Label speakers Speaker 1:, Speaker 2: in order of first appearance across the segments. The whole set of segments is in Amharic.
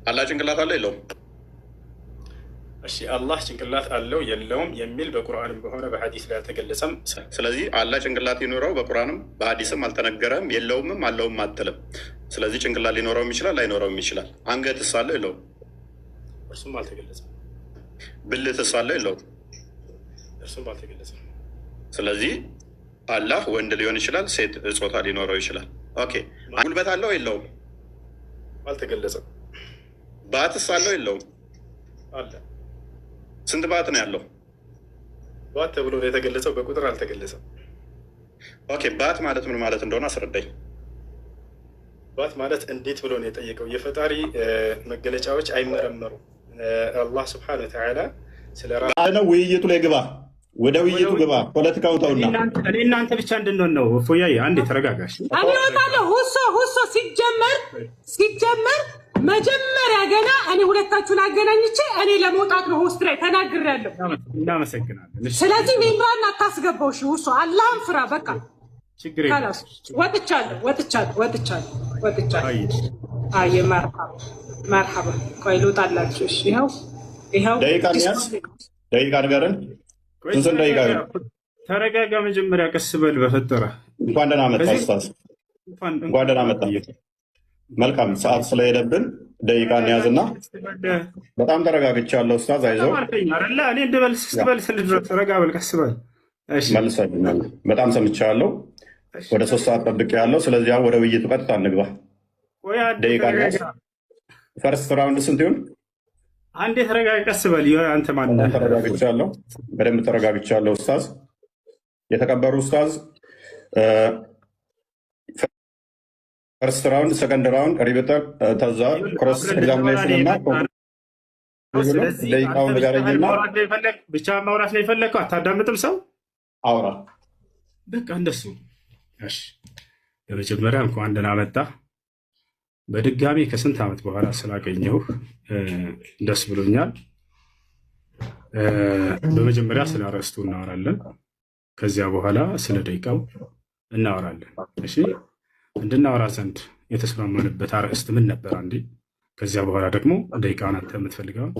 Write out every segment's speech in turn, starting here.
Speaker 1: አላህ ጭንቅላት አለው የለውም?
Speaker 2: እሺ አላህ ጭንቅላት አለው የለውም የሚል በቁርአንም በሆነ በሐዲስ ላይ አልተገለጸም።
Speaker 1: ስለዚህ አላህ ጭንቅላት ይኖረው በቁርአንም በሐዲስም አልተነገረም። የለውምም አለውም አትልም። ስለዚህ ጭንቅላት ሊኖረውም ይችላል ላይኖረውም ይችላል። አንገትስ አለው የለውም?
Speaker 2: እርሱም አልተገለጸም።
Speaker 1: ብልትስ አለው የለውም?
Speaker 2: እርሱም አልተገለጸም።
Speaker 1: ስለዚህ አላህ ወንድ ሊሆን ይችላል፣ ሴት ጾታ ሊኖረው ይችላል። ኦኬ። ጉልበት አለው የለውም?
Speaker 2: አልተገለጸም።
Speaker 1: ባትስ አለው የለውም?
Speaker 2: አለ።
Speaker 1: ስንት ባት ነው ያለው?
Speaker 2: ባት ተብሎ ነው የተገለጸው፣ በቁጥር አልተገለጸም።
Speaker 1: ኦኬ። ባት ማለት ምን ማለት እንደሆነ አስረዳኝ።
Speaker 2: ባት ማለት እንዴት ብሎ ነው የጠየቀው? የፈጣሪ መገለጫዎች አይመረመሩም። አላህ ስብሐነ ወተዓላ ስለ
Speaker 3: ነው። ውይይቱ ላይ ግባ፣ ወደ ውይይቱ ግባ። ፖለቲካው ተውና
Speaker 2: እኔ እናንተ ብቻ እንድንሆን ነው። ፎያዬ አንዴ ተረጋጋሽ።
Speaker 4: እኔ እወጣለሁ። ሁሶ ሲጀመር መጀመሪያ ገና እኔ ሁለታችሁን አገናኝቼ እኔ ለመውጣት ነው ሆስት ላይ ተናግሬያለሁ።
Speaker 2: እናመሰግናለን።
Speaker 4: ስለዚህ ሜምራን አታስገባው። እሺ ሁሶ አላህን ፍራ። በቃ
Speaker 2: ችግር የለም።
Speaker 4: ወጥቻለሁ። አይ መርሐባ። ቆይ ልውጣላችሁ። እሺ ይኸው
Speaker 3: ደቂቃ ንገረን። ስንት ደቂቃ?
Speaker 2: ተረጋጋ። መጀመሪያ ቀስ በል በፈጠረ።
Speaker 3: እንኳን ደህና መጣ ኡስታዝ። እንኳን ደህና መጣ። መልካም ሰዓት ስለሄደብን ደቂቃ እንያዝና በጣም ተረጋግቻለሁ ኡስታዝ። አይዞህ
Speaker 2: እኔ ስትበል ስልድረስ ረጋ በል፣ ቀስ በል።
Speaker 3: መልሰልኛል። በጣም ሰምቻለሁ። ወደ 3 ሰዓት ጠብቄያለሁ። ስለዚህ ወደ ውይይቱ ቀጥታ እንግባ። ደቂቃ እንያዝ። ፈርስት ራውንድ ስንት ይሁን?
Speaker 2: አንዴ ተረጋጋ፣ ቀስ በል። አንተ ማን?
Speaker 3: ተረጋግቻለሁ፣ በደንብ ተረጋግቻለሁ ኡስታዝ። የተከበሩ ኡስታዝ፣ ፈርስት ራውንድ፣ ሰከንድ ራውንድ ሪቤተር ተዛ ክሮስ ኤግዛሚኔሽን እና ደቂቃውን ንገረኝና
Speaker 2: ብቻ ማውራት ነው የፈለግከው። አታዳምጥም ሰው
Speaker 3: አውራ።
Speaker 2: በቃ እንደሱ። እሺ በመጀመሪያ እንኳን ደህና መጣ። በድጋሚ ከስንት ዓመት በኋላ ስላገኘሁህ ደስ ብሎኛል። በመጀመሪያ ስለ አርዕስቱ እናወራለን። ከዚያ በኋላ ስለ ደቂቃው እናወራለን። እሺ እንድናወራ ዘንድ የተስማማንበት አርዕስት ምን ነበር? አንዴ ከዚያ በኋላ ደግሞ ደቂቃውን አንተ የምትፈልገውን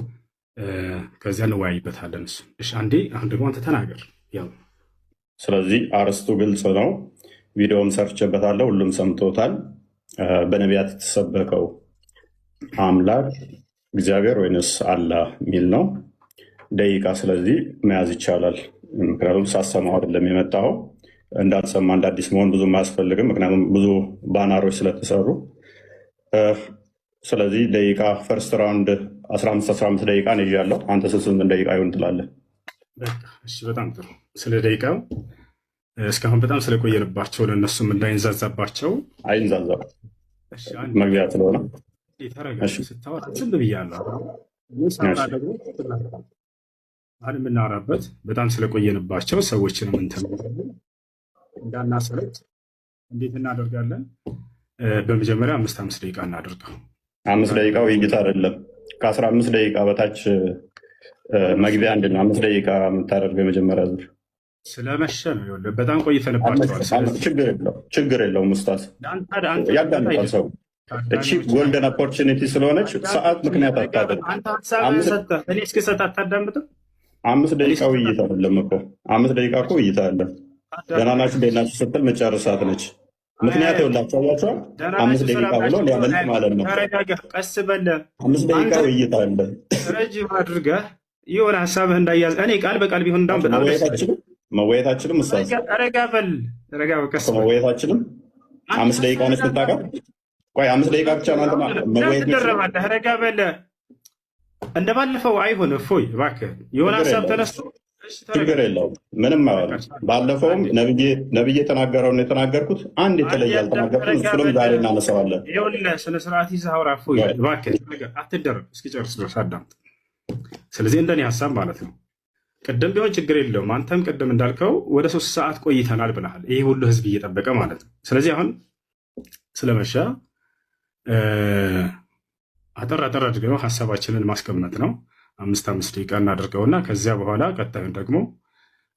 Speaker 2: ከዚያ እንወያይበታለን። እሱ እሺ። አንዴ አሁን ደግሞ አንተ ተናገር። ያው
Speaker 3: ስለዚህ አርዕስቱ ግልጽ ነው። ቪዲዮም ሰርቼበታለሁ፣ ሁሉም ሰምቶታል። በነቢያት የተሰበከው አምላክ እግዚአብሔር ወይንስ አላህ የሚል ነው። ደቂቃ ስለዚህ መያዝ ይቻላል። ምክንያቱም ሳሰማው አይደለም የመጣው። እንዳልሰማ እንደ አዲስ መሆን ብዙም አያስፈልግም፣ ምክንያቱም ብዙ ባናሮች ስለተሰሩ። ስለዚህ ደቂቃ ፈርስት ራውንድ 15 ደቂቃ ነው ይዣለሁ። አንተ 8 ደቂቃ ይሆን ትላለህ?
Speaker 2: እሺ በጣም ጥሩ። ስለ ደቂቃው እስካሁን በጣም ስለቆየንባቸው ለእነሱም እንዳይንዛዛባቸው።
Speaker 3: አይንዛዛም፣ መግቢያ ስለሆነ
Speaker 2: ስታወራ ዝም ብያለሁ። አሁን የምናወራበት በጣም ስለቆየንባቸው ሰዎችንም እንዳናሰለች እንዴት እናደርጋለን? በመጀመሪያ 5 ደቂቃ እናደርገው።
Speaker 3: 5 ደቂቃ ውይይት አይደለም። ከ15 ደቂቃ በታች መግቢያ አንድ ነው። 5 ደቂቃ የምታደርገው የመጀመሪያ ዙር
Speaker 2: ስለመሸ ነው። በጣም ቆይተንባቸዋል።
Speaker 3: ችግር የለውም ኡስታዝ፣ ያዳምጣል ሰው። እቺ ጎልደን ኦፖርቹኒቲ ስለሆነች ሰዓት ምክንያት አታደርግ።
Speaker 2: እኔ እስክሰጥ አታዳምጥም?
Speaker 3: 5 ደቂቃ ውይይት አይደለም እኮ 5 ደቂቃ እኮ ውይይት አለ። ደህና ናችሁ እንዴት ናችሁ ስትል መጨረሳት ነች። ምክንያት ይኸውላችሁ አያችኋል። 5 ደቂቃ ብሎ ሊያመልጥ ማለት ነው።
Speaker 2: ቀስ በለ
Speaker 3: 5 ደቂቃ ውይይት አለ።
Speaker 2: ረጅም አድርገህ የሆነ ሀሳብህ እንዳያዝ እኔ ቃል በቃል ቢሆን እንዳውም በጣም
Speaker 3: መወየታችንም ኡስታዝ
Speaker 2: ረጋ በል ቀስ
Speaker 3: መወየታችንም 5 ደቂቃ ነች ብታውቃት። ቆይ 5 ደቂቃ ብቻ ነው መወየት
Speaker 2: ትደረባለህ። ረጋ በል እንደባለፈው አይሆን። እፎይ እባክህ የሆነ ሀሳብ ተነስቶ
Speaker 3: ችግር የለውም ምንም አይሆንም። ባለፈውም ነብዬ የተናገረውን የተናገርኩት አንድ የተለየ አልተናገርኩም። እሱንም ዛሬ እናነሳዋለን።
Speaker 2: ይኸውልህ ስነ ስርዓት ይዘህ አውራ። እፎይ እባክህ አትደረብ፣ እስኪጨርስ ድረስ አዳምጥ። ስለዚህ እንደኔ ሀሳብ ማለት ነው ቅድም ቢሆን ችግር የለውም። አንተም ቅድም እንዳልከው ወደ 3 ሰዓት ቆይተናል ብለሃል። ይህ ሁሉ ህዝብ እየጠበቀ ማለት ነው። ስለዚህ አሁን ስለመሻ አጠር አድርገው ሀሳባችንን ማስቀመጥ ነው። 5 ደቂቃ እናደርገውና ከዚያ በኋላ ቀጣዩን ደግሞ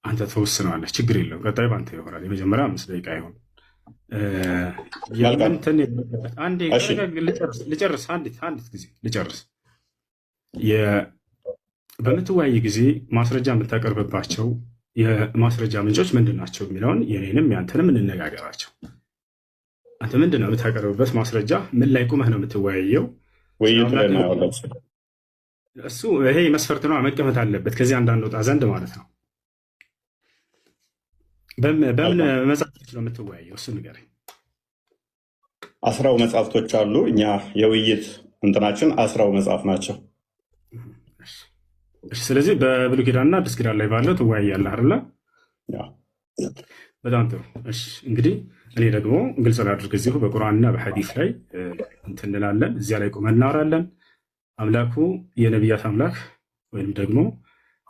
Speaker 2: አንተ ተወስነዋለህ። ችግር የለውም። ቀጣዩ በአንተ ይሆናል። የመጀመሪያ 5 ደቂቃ ይሆን የምንትን አንዴ ልጨርስ፣ አንዲት ጊዜ ልጨርስ። በምትወያይ ጊዜ ማስረጃ የምታቀርብባቸው የማስረጃ ምንጮች ምንድን ናቸው የሚለውን የኔንም ያንተንም እንነጋገራቸው። አንተ ምንድን ነው የምታቀርብበት ማስረጃ? ምን ላይ ቁመህ ነው የምትወያየው? እሱ ይሄ መስፈርት ነው፣ መቀመጥ አለበት ከዚህ እንዳንወጣ ዘንድ ማለት ነው። በምን መጽሐፍቶች ነው የምትወያየው? እሱ ንገረኝ።
Speaker 3: 10 መጽሐፍቶች አሉ። እኛ የውይይት እንትናችን 10 መጽሐፍ ናቸው።
Speaker 2: ስለዚህ በብሉይ ኪዳንና አዲስ ኪዳን ላይ ባለው ትወያያለህ አይደለ? በጣም ጥሩ። እሺ እንግዲህ እኔ ደግሞ ግልጽ ላድርግ፣ እዚሁ በቁርአንና በሐዲስ ላይ እንትን እንላለን፣ እዚያ ላይ ቁመን እናወራለን። አምላኩ የነቢያት አምላክ ወይም ደግሞ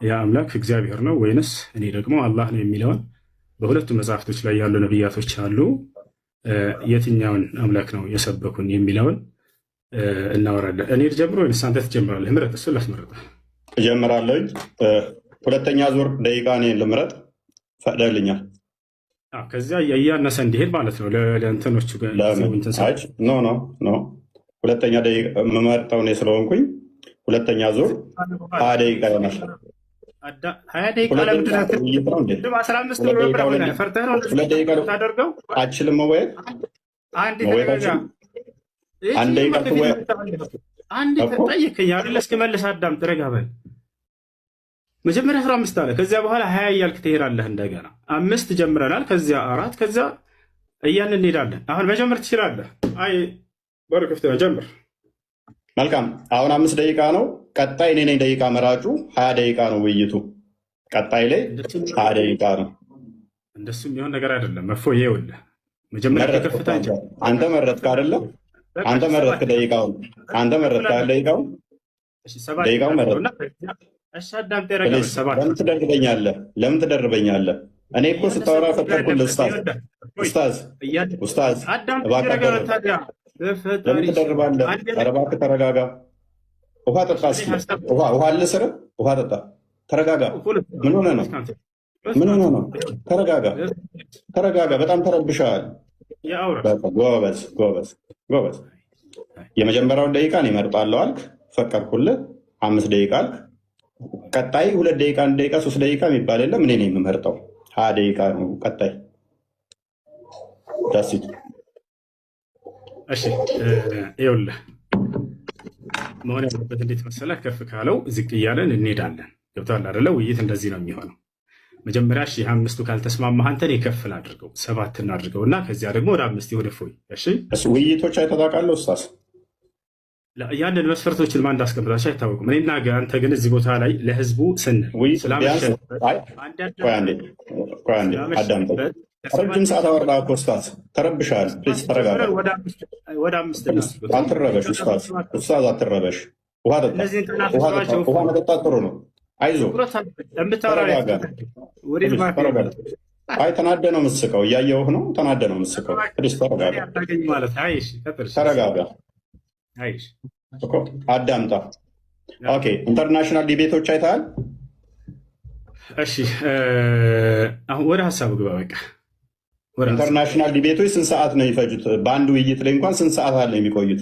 Speaker 2: ያ አምላክ እግዚአብሔር ነው ወይንስ እኔ ደግሞ አላህ ነው የሚለውን በሁለቱም መጽሐፍቶች ላይ ያሉ ነቢያቶች አሉ፣ የትኛውን አምላክ ነው የሰበኩን የሚለውን እናወራለን። እኔ ልጀምር ወይንስ አንተ ትጀምራለህ? ምረጥ። እሱን ላስመርጠህ
Speaker 3: እጀምራለሁ። ሁለተኛ ዙር ደቂቃ እኔን ልምረጥ፣ ፈቅደልኛል።
Speaker 2: ከዚያ እያነሰ እንዲሄድ ማለት ነው ለእንትኖቹ
Speaker 3: ኖ ሁለተኛ ደቂቃ የምመርጠው እኔ ስለሆንኩኝ ሁለተኛ ዙር 20 ደቂቃ ይሆናል።
Speaker 2: 20 ደቂቃ
Speaker 3: አችልም መወየት አንድ
Speaker 2: ጠይቀኝ አይደል? እስክመልስ አዳምጥ፣ ረጋ በል። መጀመሪያ 15 አለ፣ ከዚያ በኋላ 20 እያልክ ትሄዳለህ። እንደገና 5 ጀምረናል፣ ከዚያ 4፣ ከዚያ እያልን እንሄዳለን። አሁን መጀመር ትችላለህ። አይ በረከፍት ጀምር።
Speaker 3: መልካም። አሁን 5 ደቂቃ ነው። ቀጣይ እኔ ነኝ ደቂቃ መራጩ። 20 ደቂቃ ነው ውይይቱ። ቀጣይ ላይ 20 ደቂቃ ነው።
Speaker 2: እንደሱ የሚሆን ነገር አይደለም። እፎይ ይኸውልህ፣ መጀመሪያ ከፍታ
Speaker 3: አንተ መረጥክ አይደለም? አንተ መረጥክ ደቂቃውን። አንተ መረጥክ ደቂቃውን። ደቂቃውን መረጥክ። ለምን ትደርበኛለህ? ለምን ትደርበኛለህ? እኔ እኮ ስታወራ ፈጠርኩልህ። ኡስታዝ እባክህ ለምን ትደርባለህ? ኧረ እባክህ ተረጋጋ። ውሃ ጠጣ። ውሃ አለ ስር ውሃ ጠጣ። ተረጋጋ። ምን ሆነህ ነው? ምን ሆነህ ነው? ተረጋጋ፣ ተረጋጋ። በጣም ተረብሻል። ጎበዝ ጎበዝ ጎበዝ። የመጀመሪያውን ደቂቃ እኔ እመርጣለሁ አልክ፣ ፈቀድኩልህ። 5 ደቂቃ አልክ። ቀጣይ 2 ደቂቃ፣ 1 ደቂቃ፣ 3 ደቂቃ የሚባል የለም። እኔ ነኝ የምመርጠው። 20 ደቂቃ ነው ቀጣይ። ዳሲት
Speaker 2: እሺ ይኸውልህ መሆን ያለበት እንዴት መሰለህ? ከፍ ካለው ዝቅ እያለን እንሄዳለን። ገብቶሃል አይደለ? ውይይት እንደዚህ ነው የሚሆነው። መጀመሪያ 5ቱ ካልተስማማህ አንተን የከፍል አድርገው 7 እናድርገው እና ከዚያ ደግሞ ወደ 5 ወደ ፎይ። እሺ
Speaker 3: ውይይቶች አይተታቃለሁ ኡስታዝ።
Speaker 2: ያንን መስፈርቶችን ማን እንዳስቀምጣቸው አይታወቅም። እኔና አንተ ግን እዚህ ቦታ ላይ ለህዝቡ ስንል
Speaker 3: ረጅም ሰዓት አወራ እኮ ኡስታዝ። ተረብሻል። ፕሊዝ ተረጋጋ።
Speaker 2: ወደ 5
Speaker 3: አትረበሽ ኡስታዝ። ኡስታዝ አትረበሽ። ውሃ ጠጣ። ውሃ መጠጣት ጥሩ ነው። አይዞህ አይ ተናደ ነው የምትስቀው። እያየሁህ ነው። ተናደ ነው የምትስቀው። ፕሊዝ ተረጋጋ። ተረጋጋ። አዳምጣ። ኦኬ ኢንተርናሽናል ዲቤቶች አይተሃል?
Speaker 2: እሺ አሁን ወደ ሀሳቡ ግባ። በቃ
Speaker 3: ኢንተርናሽናል ዲቤቶች ስንት ሰዓት ነው የሚፈጁት? በአንድ ውይይት ላይ እንኳን ስንት ሰዓት አለ የሚቆዩት?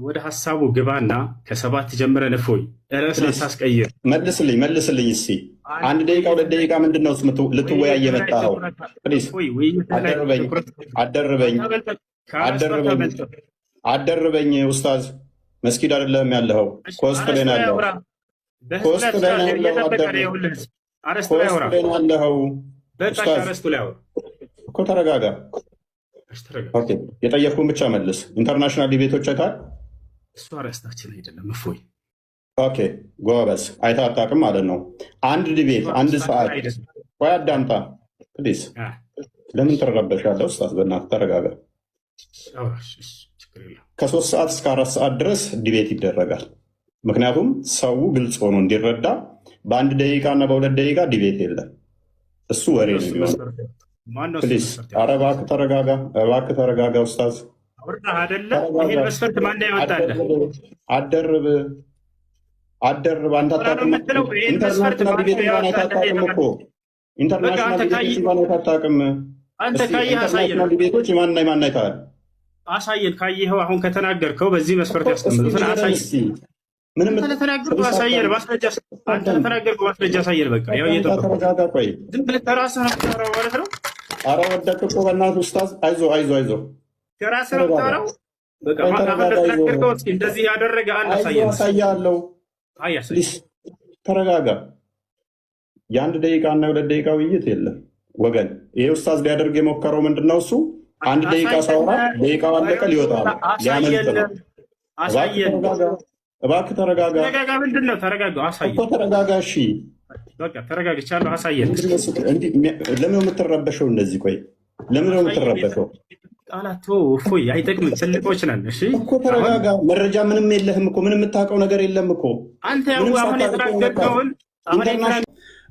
Speaker 2: ወደ ሀሳቡ ግባና ከ7 ጀምረን እፎይ ርዕስን ሳስቀይር
Speaker 3: መልስልኝ እስኪ 1 ደቂቃ 2 ደቂቃ ምንድን ነው ልትወያይ የመጣኸው? ፕሊዝ አደርበኝ ኡስታዝ። መስጊድ አይደለም ያለኸው፣ ኮስት ላይ ነው ያለኸው። ኮስት ላይ ነው ያለኸው እኮ። ተረጋጋ። የጠየቅኩህን ብቻ መልስ። ኢንተርናሽናል ዲቤቶች አይተሃል?
Speaker 2: እሱ አርዕስታችን አይደለም እፎይ።
Speaker 3: ኦኬ ጎበዝ። አይተህ አታውቅም ማለት ነው። አንድ ዲቤት 1 ሰዓት። ቆይ አዳምጣ ፕሊዝ። ለምን ትረበሻለህ ኡስታዝ? በእናትህ ተረጋጋ። ከ3 ሰዓት እስከ 4 ሰዓት ድረስ ዲቤት ይደረጋል። ምክንያቱም ሰው ግልጽ ሆኖ እንዲረዳ በ1 ደቂቃ እና በ2 ደቂቃ ዲቤት የለም። እሱ ወሬ ነው የሚሆነው። ፕሊዝ ኧረ እባክህ ተረጋጋ፣ እባክህ ተረጋጋ ኡስታዝ። አደርብ አንተ አታውቅም። ኢንተርናሽናል ዲቤት እንኳን አይታወቅም እኮ። ኢንተርናሽናል ዲቤት እንኳን አይታወቅም።
Speaker 2: አንተ ካየህ አሳየን።
Speaker 3: ኢንተርናሽናል ዲቤቶች የማንና የማን አይተሃል?
Speaker 2: አሳየን። ካየኸው አሁን ከተናገርከው በዚህ መስፈርት ያስቀምጡትን አሳየን።
Speaker 3: ምንም
Speaker 2: ለተናገርኩ አሳየን። ማስረጃ አንተ ለተናገርኩ ማስረጃ አሳየን። በቃ ያው
Speaker 3: ተረጋጋ። ቆይ
Speaker 2: ዝም ብለህ ተራስህ ነው የምታወራው ማለት ነው።
Speaker 3: ኧረ ወደቅህ እኮ በእናትህ ኡስታዝ። አይዞህ
Speaker 2: ከራስህ ነው የምታወራው። በቃ ለተናገርከው እስኪ እንደዚህ ያደረገ አንድ አሳየን።
Speaker 3: አሳያለሁ። ፕሊዝ ተረጋጋ። የአንድ ደቂቃ እና የሁለት ደቂቃ ውይይት የለም ወገን። ይሄ ኡስታዝ ሊያደርግ የሞከረው ምንድን ነው? እሱ አንድ ደቂቃ ሳውራ ደቂቃው አለቀ ሊወጣ ነው ሊያመልጥ ነው።
Speaker 2: አሳየን።
Speaker 3: እባክህ ተረጋጋ።
Speaker 2: ተረጋጋ። ምንድን ነው ተረጋጋ? አሳየን
Speaker 3: እኮ ተረጋጋ። እሺ
Speaker 2: በቃ ተረጋግቻለሁ። አሳየን።
Speaker 3: ለምን የምትረበሸው እንደዚህ? ቆይ ለምን ነው የምትረበሸው?
Speaker 2: ቃላቶ እፎይ አይጠቅምም። ትልቆች ነን። እሺ
Speaker 3: እኮ ተረጋጋ። መረጃ ምንም የለህም እኮ ምንም የምታውቀው ነገር የለም እኮ
Speaker 2: አንተ ያው አሁን የተናገርከውን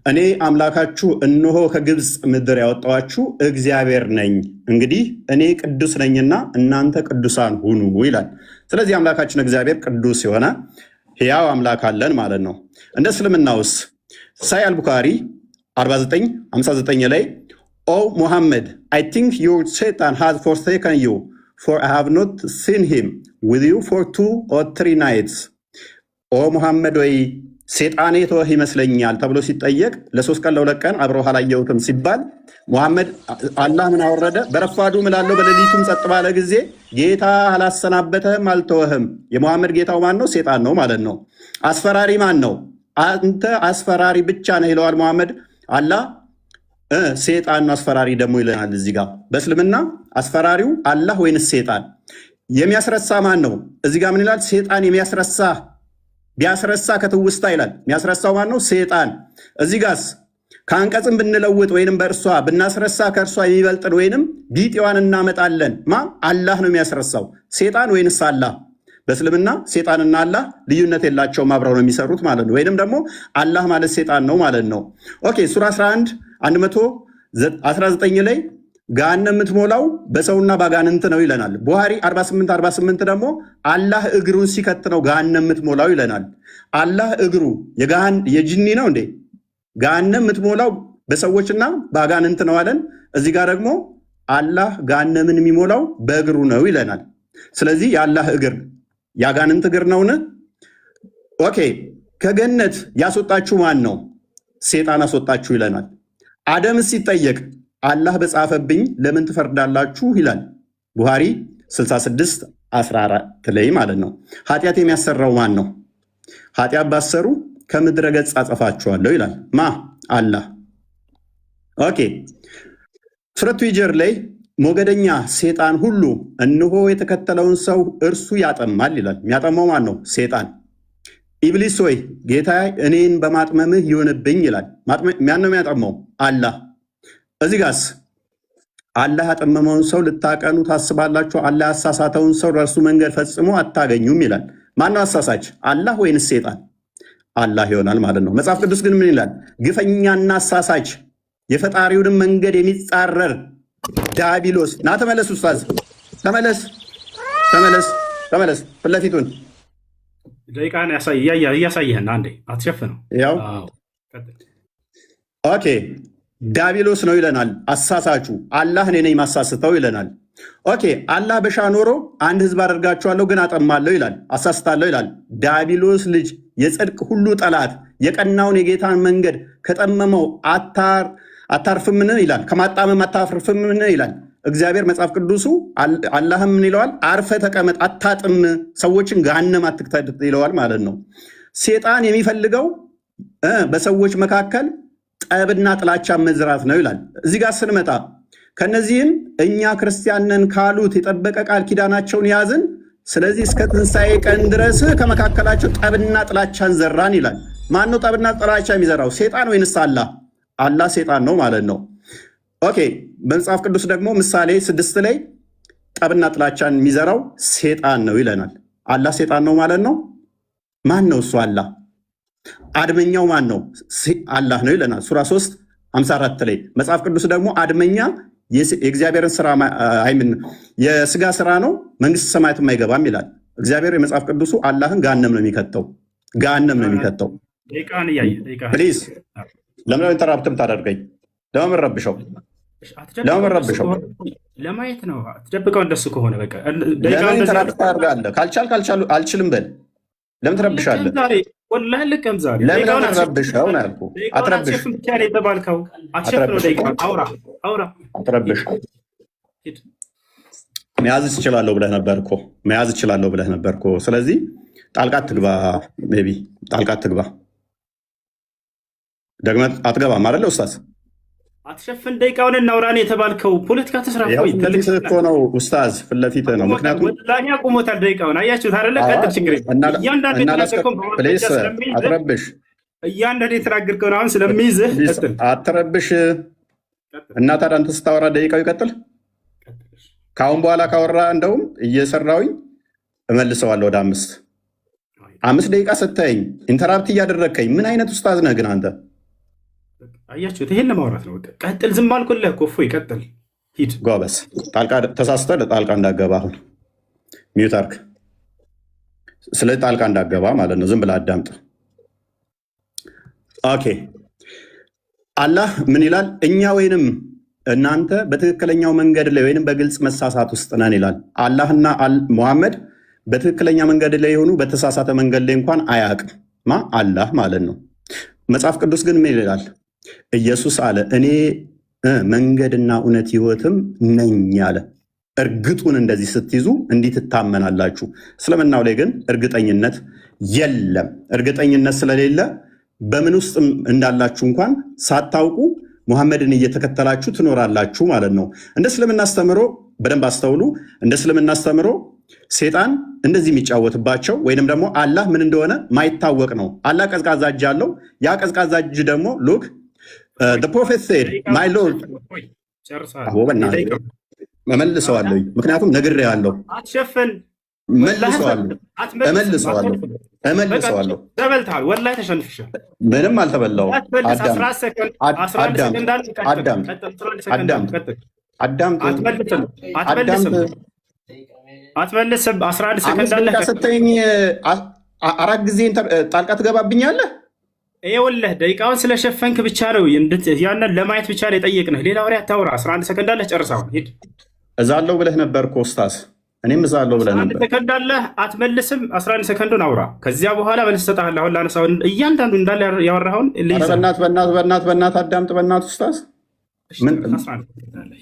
Speaker 3: እኔ አምላካችሁ እነሆ ከግብፅ ምድር ያወጣኋችሁ እግዚአብሔር ነኝ፣ እንግዲህ እኔ ቅዱስ ነኝና እናንተ ቅዱሳን ሁኑ ይላል። ስለዚህ አምላካችን እግዚአብሔር ቅዱስ የሆነ ሕያው አምላክ አለን ማለት ነው። እንደ እስልምናውስ ሳይ አልቡካሪ 49:59 ላይ ኦ ሙሐመድ አይ ቲንክ ዩር ሴጣን ሃዝ ፎርሴከን ዩ ፎር አይ ሃቭ ኖት ሲን ሂም ዊዝ ዩ ፎር 2 or 3 nights። ኦ ሙሐመድ ወይ ሴጣኔ ተወህ ይመስለኛል ተብሎ ሲጠየቅ ለ3 ቀን ለ2 ቀን አብረው አላየሁትም ሲባል ሙሐመድ አላህ ምን አወረደ? በረፋዱ ምላለው በሌሊቱም ጸጥ ባለ ጊዜ ጌታ አላሰናበተህም አልተወህም። የሙሐመድ ጌታው ማን ነው? ሴጣን ነው ማለት ነው። አስፈራሪ ማን ነው? አንተ አስፈራሪ ብቻ ነህ ይለዋል ሙሐመድ። አላህ ሴጣን ነው አስፈራሪ ደግሞ ይለናል እዚህ ጋር። በእስልምና አስፈራሪው አላህ ወይንስ ሴጣን? የሚያስረሳ ማን ነው? እዚህ ጋር ምን ይላል? ሴጣን የሚያስረሳ ቢያስረሳ ከትውስታ ይላል። የሚያስረሳው ማን ነው? ሴጣን። እዚህ ጋስ ከአንቀጽም ብንለውጥ ወይንም በእርሷ ብናስረሳ ከእርሷ የሚበልጥን ወይንም ቢጤዋን እናመጣለን። አላህ ነው የሚያስረሳው። ሴጣን ወይንስ አላህ? በእስልምና ሴጣንና አላህ ልዩነት የላቸውም፣ አብረው ነው የሚሰሩት ማለት ነው። ወይንም ደግሞ አላህ ማለት ሴጣን ነው ማለት ነው። ኦኬ ሱራ 11:119 ላይ ገሃነም የምትሞላው በሰውና ባጋንንት ነው ይለናል። ቡሃሪ 48:48 ደግሞ አላህ እግሩን ሲከት ነው ገሃነም የምትሞላው ይለናል። አላህ እግሩ የጂኒ ነው እንዴ? ገሃነም የምትሞላው በሰዎችና ባጋንንት ነው አለን። እዚህ ጋር ደግሞ አላህ ገሃነምን የሚሞላው በእግሩ ነው ይለናል። ስለዚህ የአላህ እግር ያጋንንት እግር ነውን? ኦኬ ከገነት ያስወጣችሁ ማን ነው? ሴጣን አስወጣችሁ ይለናል። አደምስ ሲጠየቅ አላህ በጻፈብኝ ለምን ትፈርዳላችሁ ይላል። ቡሃሪ 66:14 ላይ ማለት ነው። ኃጢአት የሚያሰራው ማን ነው? ኃጢአት ባሰሩ ከምድረ ገጽ አጠፋችኋለሁ ይላል። አላህ። ኦኬ ሱረቱ ሂጅር ላይ ሞገደኛ ሴጣን ሁሉ እነሆ የተከተለውን ሰው እርሱ ያጠማል ይላል። የሚያጠማው ማን ነው? ሴጣን። ኢብሊስ ሆይ ጌታ እኔን በማጥመምህ ይሆንብኝ ይላል። ማን ነው የሚያጠማው? አላህ። እዚህ ጋስ አላህ ያጠመመውን ሰው ልታቀኑ ታስባላችሁ፣ አላህ ያሳሳተውን ሰው ለእርሱ መንገድ ፈጽሞ አታገኙም ይላል። ማነው አሳሳች? አላህ ወይንስ ሴጣን? አላህ ይሆናል ማለት ነው። መጽሐፍ ቅዱስ ግን ምን ይላል? ግፈኛና አሳሳች የፈጣሪውንም መንገድ የሚጻረር ዲያብሎስ። ና ተመለስ ኡስታዝ፣ ተመለስ ፊት ለፊቱን
Speaker 2: ደቂቃን እያሳየህን አንዴ አትሸፍነው።
Speaker 3: ያው ኦኬ ዲያብሎስ ነው ይለናል። አሳሳቹ አላህ እኔ ነኝ ማሳስተው ይለናል። ኦኬ አላህ በሻ ኖሮ አንድ ህዝብ አደርጋቸዋለሁ ግን አጠማለሁ ይላል፣ አሳስታለሁ ይላል። ዲያብሎስ ልጅ የጽድቅ ሁሉ ጠላት የቀናውን የጌታን መንገድ ከጠመመው አታርፍምን ይላል፣ ከማጣመም አታርፍምን ይላል እግዚአብሔር። መጽሐፍ ቅዱሱ አላህም ምን ይለዋል? አርፈ ተቀመጥ፣ አታጥም፣ ሰዎችን ገሃነም አትክተት ይለዋል ማለት ነው። ሴጣን የሚፈልገው በሰዎች መካከል ጠብና ጥላቻ መዝራት ነው ይላል። እዚህ ጋር ስንመጣ ከነዚህም እኛ ክርስቲያንን ካሉት የጠበቀ ቃል ኪዳናቸውን ያዝን፣ ስለዚህ እስከ ትንሣኤ ቀን ድረስ ከመካከላቸው ጠብና ጥላቻን ዘራን ይላል። ማን ነው ጠብና ጥላቻ የሚዘራው? ሴጣን ወይንስ አላህ? አላህ ሴጣን ነው ማለት ነው። ኦኬ በመጽሐፍ ቅዱስ ደግሞ ምሳሌ 6 ላይ ጠብና ጥላቻን የሚዘራው ሴጣን ነው ይለናል። አላህ ሴጣን ነው ማለት ነው። ማን ነው እሱ? አላህ። አድመኛው ማን ነው? አላህ ነው ይለናል። ሱራ 3:54 ላይ መጽሐፍ ቅዱስ ደግሞ አድመኛ የእግዚአብሔርን ስራ የስጋ ስራ ነው፣ መንግስት ሰማያትም አይገባም ይላል እግዚአብሔር። የመጽሐፍ ቅዱሱ አላህን ገሃነም ነው የሚከተው፣ ገሃነም ነው የሚከተው። ፕሊዝ ለምን ኢንተራፕት ታደርገኝ? ለምን ረብሸው? ለምን ረብሸው?
Speaker 2: ለማየት ነው። አትደብቀው። እንደሱ ከሆነ በቃ
Speaker 3: ለምን ኢንተራክት ታደርጋለህ? አልችልም በል። ለምን ትረብሻለህ?
Speaker 2: ወላሂ ልቀም ዛሬ
Speaker 3: ለምን ረብሸው ነው ያልኩህ። አትረብሽ።
Speaker 2: ብቻ ነው የተባልከው። አትሸፍነው። ደቂቃ አውራ።
Speaker 3: አትረብሽ። መያዝ እችላለሁ ብለህ ነበር እኮ። ስለዚህ ጣልቃ አትግባ። ቤቢ ጣልቃ አትግባ። ደግመህ አትገባም አይደለ ኡስታዝ?
Speaker 2: አትሸፍን። ደቂቃውን እናውራን የተባልከው ፖለቲካ ተስራ
Speaker 3: ፊት ለፊትህ እኮ ነው ኡስታዝ፣ ፊት ለፊትህ ነው። ምክንያቱም
Speaker 2: ወላሂ አቁሞታል ደቂቃውን። አያችሁት አይደለ? ቀጥል፣ ችግር የለም።
Speaker 3: አትረብሽ።
Speaker 2: እያንዳንዱ የተናገርከውን አሁን ስለሚይዝህ ቀጥል።
Speaker 3: አትረብሽ። እና ታዲያ አንተ ስታወራ ደቂቃው ይቀጥል። ከአሁን በኋላ ካወራ እንደውም እየሰራውኝ እመልሰዋለሁ ወደ 5 ደቂቃ ስታየኝ ኢንተራፕት እያደረግከኝ ምን አይነት ኡስታዝ ነህ ግን አንተ?
Speaker 2: አያችሁት? ይሄን ለማውራት ነው። ቀጥል። ዝም አልኩልህ እኮ እፎይ፣ ቀጥል፣ ሂድ።
Speaker 3: ጎበዝ። ተሳስተህ ጣልቃ እንዳገባ አሁን ሚዩት አድርግ። ስለዚህ ጣልቃ እንዳገባ ማለት ነው። ዝም ብለህ አዳምጥ። ኦኬ። አላህ ምን ይላል? እኛ ወይንም እናንተ በትክክለኛው መንገድ ላይ ወይንም በግልጽ መሳሳት ውስጥ ነን ይላል። አላህና ሙሐመድ በትክክለኛ መንገድ ላይ የሆኑ በተሳሳተ መንገድ ላይ እንኳን አያውቅም። አላህ ማለት ነው። መጽሐፍ ቅዱስ ግን ምን ይላል? ኢየሱስ አለ እኔ መንገድና እውነት ሕይወትም ነኝ አለ። እርግጡን እንደዚህ ስትይዙ እንዲህ ትታመናላችሁ። እስልምናው ላይ ግን እርግጠኝነት የለም። እርግጠኝነት ስለሌለ በምን ውስጥ እንዳላችሁ እንኳን ሳታውቁ ሙሐመድን እየተከተላችሁ ትኖራላችሁ ማለት ነው። እንደ እስልምና አስተምሮ በደንብ አስተውሉ። እንደ እስልምና አስተምሮ ሴጣን እንደዚህ የሚጫወትባቸው ወይንም ደግሞ አላህ ምን እንደሆነ ማይታወቅ ነው። አላህ ቀዝቃዛ እጅ አለው። ያ ቀዝቃዛ እጅ ደግሞ ሉክ ፕሮፌት ሴድ ማይ ሎርድ እመልሰዋለሁ። ምክንያቱም ነግሬሃለሁ። እመልሰዋለሁ።
Speaker 2: ወላሂ ተሸንፍሻል።
Speaker 3: ምንም አልተበላሁም።
Speaker 2: አትመልስም። 11 ሰከንድ አለ።
Speaker 3: ስትይኝ 4 ጊዜ ጣልቃ ትገባብኛለህ።
Speaker 2: ይኸውልህ ደቂቃውን ስለሸፈንክ ብቻ ነው ያንን ለማየት ብቻ ነው የጠየቅንህ። ሌላ ወሬ አታውራ። 11 ሰከንድ አለ። ጨርሰው ሂድ።
Speaker 3: እዛለሁ ብለህ ነበር እኮ ኡስታዝ። እኔም እዛለሁ ብለህ ነበር።
Speaker 2: 11 ሰከንድ አለ። አትመልስም። 11 ሰከንዱን አውራ። ከዚያ በኋላ መልስ እሰጥሃለሁ። አሁን ላነሳው እያንዳንዱ እንዳለ ያወራኸውን
Speaker 3: በእናትህ አዳምጥ። በእናትህ ኡስታዝ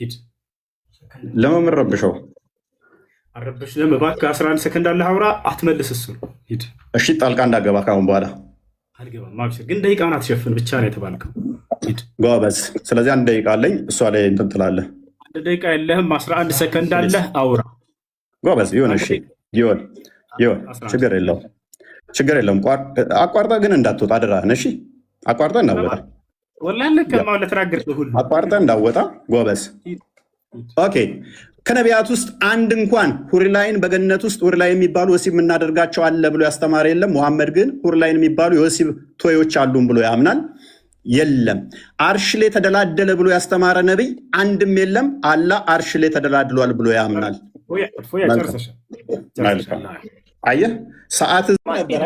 Speaker 2: ሂድ።
Speaker 3: ለምን ረብሸው?
Speaker 2: አረበሽ ለምን እባክህ። 11 ሰከንድ አለ። አውራ። አትመልስ። እሱ ሂድ።
Speaker 3: እሺ ጣልቃ እንዳገባ ካሁን በኋላ
Speaker 2: አልገባም። ማብሽር ግን ደቂቃውን አትሸፍን ብቻ ነው የተባልከው። ሂድ
Speaker 3: ጎበዝ። ስለዚህ 1 ደቂቃ አለኝ። እሷ ላይ እንትን ትላለህ።
Speaker 2: 1 ደቂቃ የለህም። 11 ሰከንድ አለ። አውራ
Speaker 3: ጎበዝ። ይሁን። እሺ ይሁን። ችግር የለውም። አቋርጠህ ግን እንዳትወጣ አደራህን። እሺ አቋርጠህ እንዳትወጣ።
Speaker 2: ወላሂ ለከማው ለተናገርከው ሁሉ
Speaker 3: አቋርጠህ እንዳትወጣ። ጎበዝ። ኦኬ። ከነቢያት ውስጥ አንድ እንኳን ሁርላይን በገነት ውስጥ ሁርላይን የሚባሉ ወሲብ የምናደርጋቸው አለ ብሎ ያስተማረ የለም። ሙሐመድ ግን ሁርላይን የሚባሉ የወሲብ ቶዮች አሉን ብሎ ያምናል። የለም። አርሽ ላይ ተደላደለ ብሎ ያስተማረ ነቢይ አንድም የለም። አላህ አርሽ ላይ ተደላድሏል ብሎ ያምናል። አየህ፣ ሰዓት ነበረ።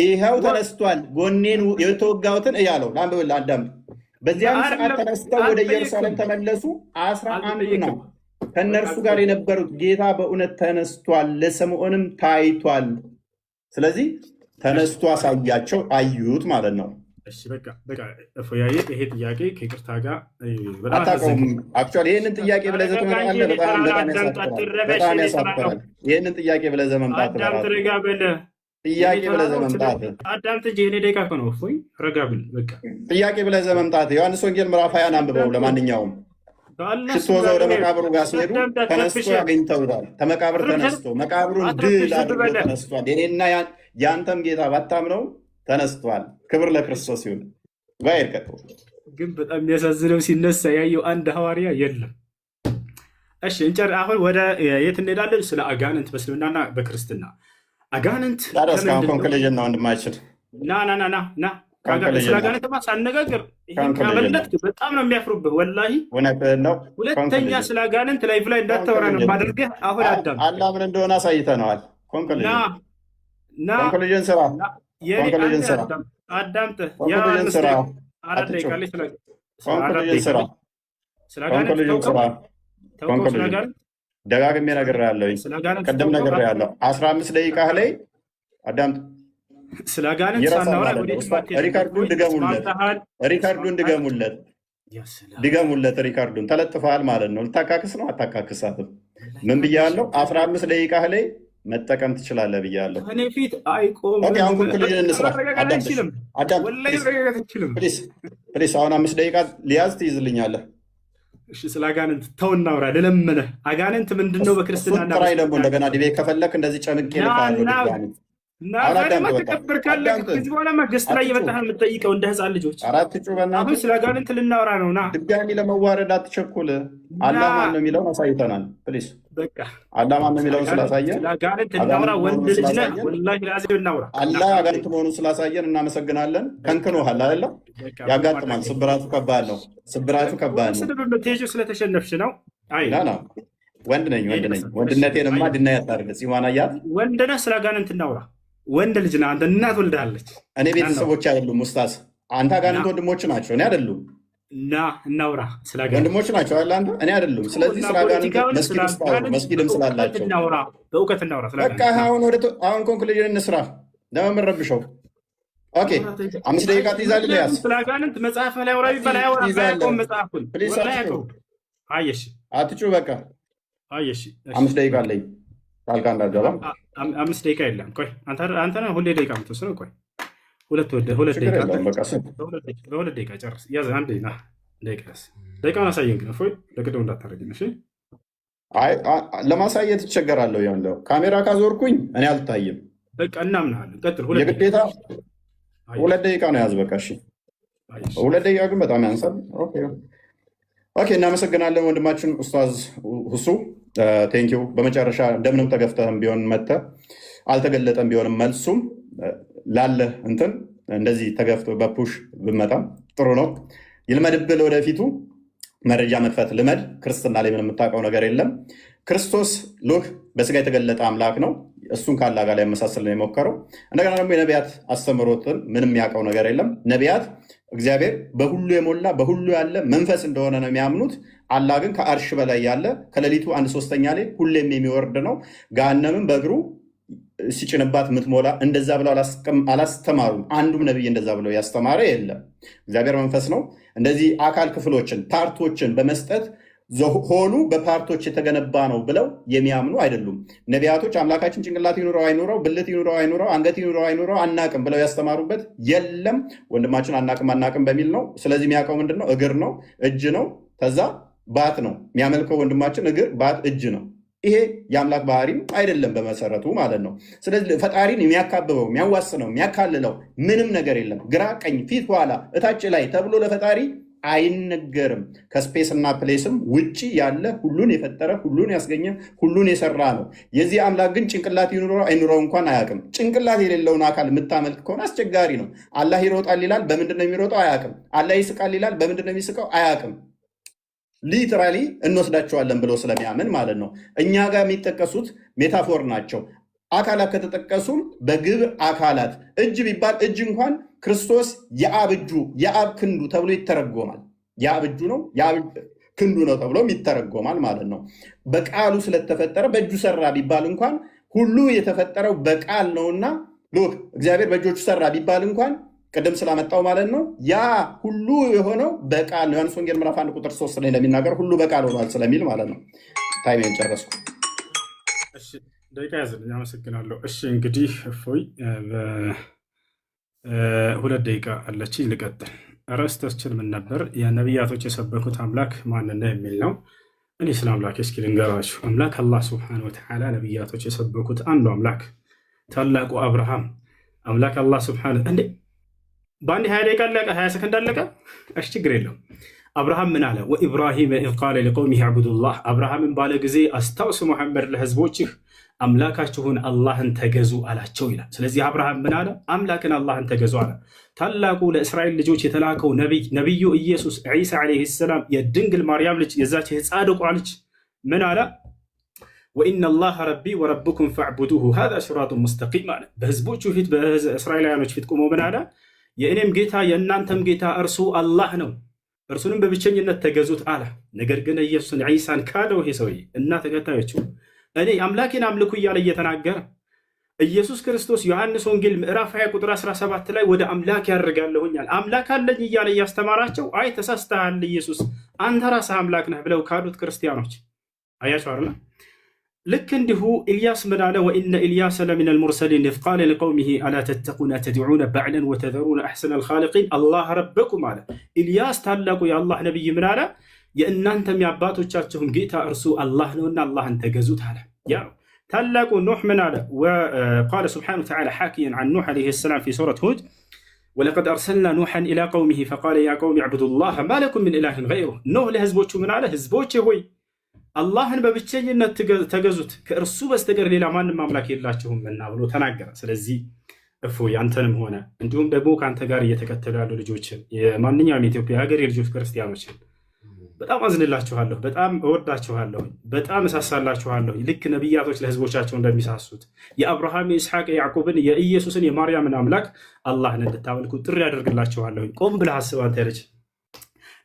Speaker 3: ይኸው ተነስቷል። ጎኔን የተወጋሁትን እያለው ላንብብልህ፣ አዳምጥ። በዚያም ሰዓት ተነስተው ወደ ኢየሩሳሌም ተመለሱ። 11 ነው ከእነርሱ ጋር የነበሩት። ጌታ በእውነት ተነስቷል፣ ለስምዖንም ታይቷል። ስለዚህ ተነስቶ አሳያቸው፣ አዩት ማለት ነው።
Speaker 2: ይሄ ጥያቄ ከይቅርታ ጋር
Speaker 3: አታውቀውም። አክቹዋሊ ይህንን ጥያቄ ብለህ ዘህ ትመጣለህ። በጣም ያሳፍራል። ይህንን ጥያቄ ብለህ ዘህ መምጣት ጥያቄ ብለህ ዘህ መምጣት
Speaker 2: አዳምጥ እንጂ እኔ ደቂቃ እኮ ነው። እፎይ ረጋ ብል በቃ
Speaker 3: ጥያቄ ብለህ ዘህ መምጣት። ዮሐንስ ወንጌል ምዕራፍ 20 አንብበው። ለማንኛውም ሽቶ ወዘው ወደ መቃብሩ ጋር ሲሄዱ ተነስቶ ያገኝተውታል። ከመቃብር ተነስቶ መቃብሩን ድል አድርጎ ተነስቷል። የኔና የአንተም ጌታ ባታምነው ተነስቷል። ክብር ለክርስቶስ ይሁን። ጋር
Speaker 2: ግን በጣም የሚያሳዝነው ሲነሳ ያየው አንድ ሐዋርያ የለም። እሺ እንጨር። አሁን ወደ የት እንሄዳለን? ስለ አጋንንት በእስልምናና በክርስትና አጋንንት
Speaker 3: ኮንክሉዥን ነው ወንድማችን።
Speaker 2: ና ስለ አጋንንት ሳነጋገር ካመለጥክ በጣም ነው የሚያፍሩብህ። ወላሂ
Speaker 3: ነው።
Speaker 2: ሁለተኛ ስለ አጋንንት ላይቭ ላይ እንዳታወራ ነው ማድረግህ። አሁን አዳም
Speaker 3: አላህ ምን እንደሆነ አሳይተነዋል። ኮንክሉዥን ስራ
Speaker 2: አዳምጠህ ስለ አጋንንት ተውቀው ስለ አጋንንት
Speaker 3: ደጋግሜ ነግሬሃለሁ። ቅድም ነግሬሃለሁ። 15 ደቂቃ ላይ አዳምጥ።
Speaker 2: ስለ አጋንንት ሳናወራ
Speaker 3: ሪካርዱን ድገሙለት። ሪካርዱን ተለጥፈሃል ማለት ነው። ልታካክስ ነው አታካክሳትም? ምን ብያለሁ? 15 ደቂቃ ላይ መጠቀም ትችላለህ ብያለሁ።
Speaker 2: እኔ ፊት አይቆም።
Speaker 3: አሁን ኮንክሉዥን እንስራ። ፕሊስ አሁን 5 ደቂቃ ሊያዝ ትይዝልኛለህ።
Speaker 2: እሺ ስለ አጋንንት ተው እናውራ። ልለምነህ አጋንንት ምንድን ነው በክርስትና
Speaker 3: ጥራይ ደግሞ እንደገና ዲቤ ከፈለክ እንደዚህ ጨምቄ
Speaker 2: ከዚህ በኋላ ገስት ላይ የመጣህ የምትጠይቀው እንደ ህፃን ልጆች። አሁን ስለ አጋንንት ልናወራ ነው። ና
Speaker 3: ድጋሚ ለመዋረድ አትቸኩል። አላህ ማን ነው የሚለውን አሳይተናል። ፕሊስ አላህ ማን ነው የሚለውን ስላሳየን
Speaker 2: ስለ አጋንንት እናውራ። ወንድ ልጅ ነህ። ወላሂ ላዚም እናውራ።
Speaker 3: አላህ አጋንንት መሆኑን ስላሳየን እናመሰግናለን። ከንክኖሃል አይደለ? ያጋጥማል። ስብራቱ ከባድ ነው። ቴጁ
Speaker 2: ስለተሸነፍሽ ነው። አይ
Speaker 3: ወንድ ነኝ። ወንድነቴንማ ድና ያታርገ ጽዋና ያት
Speaker 2: ወንድ ነህ። ስለ አጋንንት እናውራ። ወንድ ልጅ ነህ አንተ። እናት ወልዳለች።
Speaker 3: እኔ ቤተሰቦች አይደሉም ኡስታዝ። አንተ አጋንንት ወንድሞች ናቸው፣ እኔ አይደሉም።
Speaker 2: እናውራ ስለ አጋንንት
Speaker 3: ወንድሞች ናቸው አይደል? አንተ እኔ አይደሉም። ስለዚህ ስለ አጋንንት መስጊድም ስላላቸው
Speaker 2: በእውቀት እናውራ።
Speaker 3: በቃ አሁን ኮንክሉዥን እንስራ። ለመረብሸው ኦኬ 5 ደቂቃ ትይዛለህ። ያዝ
Speaker 2: ስለ አጋንንት መጽሐፍ ላይ አውራ ቢባል አያወራም። መጽሐፉን አየሽ፣
Speaker 3: አትጩ። በቃ
Speaker 2: አየሽ፣
Speaker 3: 5 ደቂቃ አለኝ። ታልካ እንዳትገባ
Speaker 2: 5 ደቂቃ የለም። ቆይ አንተ ነህ ሁሌ ደቂቃ የምትወስነው። ቆይ ሁለት ደቂቃ ጨርስ። ያዝ አንዴ ና ደቂቃውን አሳየን። ግን እፎይ ለቅድም እንዳታደርግን እሺ።
Speaker 3: ለማሳየት ይቸገራለሁ። ያለው ካሜራ ካዞርኩኝ እኔ አልታይም።
Speaker 2: በቃ እናምናለን። ቀጥል።
Speaker 3: የግዴታ 2 ደቂቃ ነው ያዝ። በቃ እሺ 2 ደቂቃ ግን በጣም ያንሳል። ኦኬ እናመሰግናለን ወንድማችን ኡስታዝ ሁሱ ቴንኪው። በመጨረሻ እንደምንም ተገፍተህም ቢሆን መተህ አልተገለጠም ቢሆንም መልሱም ላለ እንትን እንደዚህ ተገፍቶ በፑሽ ብመጣም ጥሩ ነው። ይልመድብህ ወደፊቱ መረጃ መክፈት ልመድ። ክርስትና ላይ ምንም የምታውቀው ነገር የለም። ክርስቶስ ሉህ በስጋ የተገለጠ አምላክ ነው። እሱን ካላ ጋር ሊያመሳስል ነው የሞከረው። እንደገና ደግሞ የነቢያት አስተምሮትን ምንም የሚያውቀው ነገር የለም። ነቢያት እግዚአብሔር በሁሉ የሞላ በሁሉ ያለ መንፈስ እንደሆነ ነው የሚያምኑት። አላህ ግን ከአርሽ በላይ ያለ ከሌሊቱ 1/3 ላይ ሁሌም የሚወርድ ነው። ገሃነምም በእግሩ ሲጭንባት የምትሞላ እንደዛ ብለው አላስተማሩም። አንዱም ነቢይ እንደዛ ብለው ያስተማረ የለም። እግዚአብሔር መንፈስ ነው። እንደዚህ አካል ክፍሎችን ፓርቶችን በመስጠት ሆኑ በፓርቶች የተገነባ ነው ብለው የሚያምኑ አይደሉም። ነቢያቶች አምላካችን ጭንቅላት ይኑረው አይኑረው፣ ብልት ይኑረው አይኑረው፣ አንገት ይኑረው አይኑረው አናቅም ብለው ያስተማሩበት የለም። ወንድማችን አናቅም በሚል ነው። ስለዚህ የሚያውቀው ምንድን ነው? እግር ነው፣ እጅ ነው፣ ከዛ ባት ነው የሚያመልከው ወንድማችን። እግር፣ ባት፣ እጅ ነው። ይሄ የአምላክ ባህሪም አይደለም በመሰረቱ ማለት ነው። ስለዚህ ፈጣሪን የሚያካብበው የሚያዋስነው የሚያካልለው ምንም ነገር የለም። ግራ ቀኝ፣ ፊት ኋላ፣ እታች ላይ ተብሎ ለፈጣሪ አይነገርም። ከስፔስ እና ፕሌስም ውጭ ያለ ሁሉን የፈጠረ ሁሉን ያስገኘ ሁሉን የሰራ ነው። የዚህ አምላክ ግን ጭንቅላት ይኑረው አይኑረው እንኳን አያውቅም። ጭንቅላት የሌለውን አካል የምታመልክ ከሆነ አስቸጋሪ ነው። አላህ ይሮጣል ይላል፣ በምንድን ነው የሚሮጠው? አያውቅም። አላህ ይስቃል ይላል፣ በምንድን ነው የሚስቀው? አያውቅም። ሊትራሊ እንወስዳቸዋለን ብሎ ስለሚያምን ማለት ነው። እኛ ጋር የሚጠቀሱት ሜታፎር ናቸው። አካላት ከተጠቀሱም በግብር አካላት እጅ ቢባል እጅ እንኳን ክርስቶስ የአብ እጁ የአብ ክንዱ ተብሎ ይተረጎማል። የአብ እጁ ነው የአብ ክንዱ ነው ተብሎም ይተረጎማል ማለት ነው። በቃሉ ስለተፈጠረ በእጁ ሰራ ቢባል እንኳን ሁሉ የተፈጠረው በቃል ነውና ሉክ እግዚአብሔር በእጆቹ ሰራ ቢባል እንኳን ቅድም ስላመጣው ማለት ነው ያ ሁሉ የሆነው በቃል ነው። ዮሐንስ ወንጌል ምዕራፍ 1 ቁጥር 3 ላይ እንደሚናገር ሁሉ በቃል ሆኗል ስለሚል ማለት ነው። ታይሜን ጨረስኩ።
Speaker 2: እሺ ደቂቃ ያዝልኝ። አመሰግናለሁ። እሺ እንግዲህ እፎይ 2 ደቂቃ አለችኝ፣ ልቀጥል። ርዕሳችን ምን ነበር? የነቢያቶች የሰበኩት አምላክ ማንና የሚል ነው። እኔ ስለ አምላክ እስኪ ልንገራችሁ። አምላክ አላህ ሱብሓነሁ ወተዓላ ነቢያቶች የሰበኩት አንዱ አምላክ ታላቁ አብርሃም አምላክ አላህ ሱብሓነሁ እንዴ በአንድ 20 ደቂቃ አለቀ፣ 20 ሰከንድ አለቀ። እሺ ችግር የለውም። አብርሃም ምን አለ? ወኢብራሂም ኢዝ ቃለ ሊቀውሚሂ አዕቡዱላህ፣ አብርሃምን ባለ ጊዜ አስታውስ ሙሐመድ ለህዝቦችህ አምላካችሁን አላህን ተገዙ አላቸው ይላል። ስለዚህ አብርሃም ምን አለ? አምላክን አላህን ተገዙ አለ። ታላቁ ለእስራኤል ልጆች የተላከው ነቢዩ ኢየሱስ ዒሳ ዓለይሂ ሰላም የድንግል ማርያም ልጅ የዛች የጻድቋ ልጅ ምን አለ? ወኢነላህ ረቢ ወረብኩም ፈዕቡዱሁ ሃዛ ሲራጡን ሙስተቂም አለ። በህዝቦቹ ፊት በእስራኤላውያኖች ፊት ቆሞ ምን አለ? የእኔም ጌታ የእናንተም ጌታ እርሱ አላህ ነው፣ እርሱንም በብቸኝነት ተገዙት አለ። ነገር ግን ኢየሱስን ዒሳን ካለው ይሄ ሰውዬ እና ተከታዮቹ እኔ አምላኬን አምልኩ እያለ እየተናገረ ኢየሱስ ክርስቶስ ዮሐንስ ወንጌል ምዕራፍ 20 ቁጥር 17 ላይ ወደ አምላክ ያደርጋለሁኛል አምላክ አለኝ እያለ እያስተማራቸው አይ ተሳስተሃል ኢየሱስ አንተ ራስህ አምላክ ነህ ብለው ካዱት ክርስቲያኖች አያቸው አይደል? ልክ እንዲሁ ኢልያስ ምን አለ? ወኢነ ኢልያስ ለሚነ ልሙርሰሊን ኢዝ ቃለ ሊቀውሚሂ አላ ተተቁነ ተድዑነ በዕለን ወተዘሩነ አሕሰነ ልኻሊቂን አላህ ረበኩም አለ። ኢልያስ ታላቁ የአላህ ነቢይ ምን አለ? የእናንተም የአባቶቻችሁም ጌታ እርሱ አላህ ነውና አላህን ተገዙት አለ። ያ ታላቁ ኑሕ ምን አለ? ወቃለ ስብሓነሁ ወተዓላ ሓኪየን ዐን ኑሕ ዓለይሂ ሰላም ፊ ሱረት ሁድ ወለቀድ አርሰልና ኑሐን ኢላ ቀውሚሂ ፈቃለ ያ ቀውሚ ዕቡዱላህ ማ ለኩም ሚን ኢላሂን ገይሩህ። ኑሕ ለህዝቦቹ ምን አለ? ህዝቦቼ ሆይ አላህን በብቸኝነት ተገዙት ከእርሱ በስተቀር ሌላ ማንም አምላክ የላችሁምና ብሎ ተናገረ። ስለዚህ እፎይ አንተንም ሆነ እንዲሁም ደግሞ ከአንተ ጋር እየተከተሉ ያሉ ልጆችን የማንኛውም የኢትዮጵያ ሀገር የልጆች ክርስቲያኖችን በጣም አዝንላችኋለሁ፣ በጣም እወዳችኋለሁ፣ በጣም እሳሳላችኋለሁ። ልክ ነቢያቶች ለህዝቦቻቸው እንደሚሳሱት የአብርሃም የኢስሐቅ የያዕቆብን የኢየሱስን የማርያምን አምላክ አላህን እንድታመልኩ ጥሪ ያደርግላችኋለሁ። ቆም ብለህ አስብ አንተ ልጅ።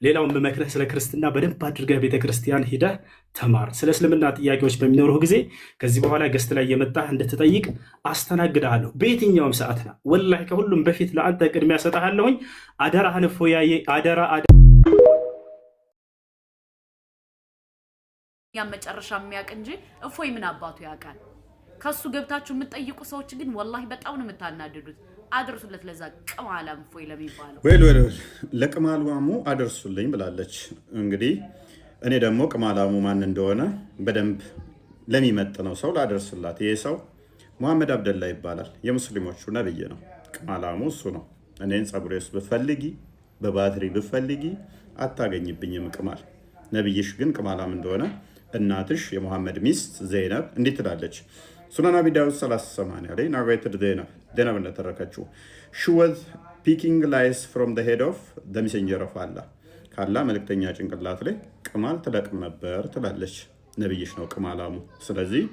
Speaker 2: ሌላውን በመክረህ ስለ ክርስትና በደንብ አድርገህ ቤተክርስቲያን ሂደህ ተማር። ስለ እስልምና ጥያቄዎች በሚኖሩህ ጊዜ ከዚህ በኋላ ገስት ላይ የመጣህ እንድትጠይቅ አስተናግድሃለሁ በየትኛውም ሰዓት ና ወላሂ ከሁሉም በፊት ለአንተ ቅድሚያ ሰጠሃለሁኝ። አደራህን እፎያዬ አደራ
Speaker 5: ያ መጨረሻ የሚያውቅ እንጂ እፎይ ምን አባቱ ያውቃል። ከሱ ገብታችሁ የምትጠይቁ ሰዎች ግን ወላሂ በጣም ነው የምታናድዱት። አድርሱለት ለዛ ቅማላም እፎይ ለሚባለው
Speaker 3: ወይ ለቅማላሙ አድርሱልኝ ብላለች። እንግዲህ እኔ ደግሞ ቅማላሙ ማን እንደሆነ በደንብ ለሚመጥነው ሰው ላደርስላት። ይሄ ሰው መሐመድ አብደላ ይባላል። የሙስሊሞቹ ነብይ ነው። ቅማላሙ እሱ ነው። እኔን ጸጉሬ ውስጥ ብፈልጊ በባትሪ ብፈልጊ አታገኝብኝም ቅማል። ነብይሽ ግን ቅማላም እንደሆነ እናትሽ የሙሐመድ ሚስት ዘይነብ እንዴት ትላለች? ሱናን አቢ ዳውድ 380 ላይ ናሬትድ ዘይነብ እንደተረከችው she was picking lies from the head of the messenger of Allah ካላ መልእክተኛ ጭንቅላት ላይ ቅማል ትለቅም ነበር ትላለች። ነብይሽ ነው ቅማላሙ። ስለዚህ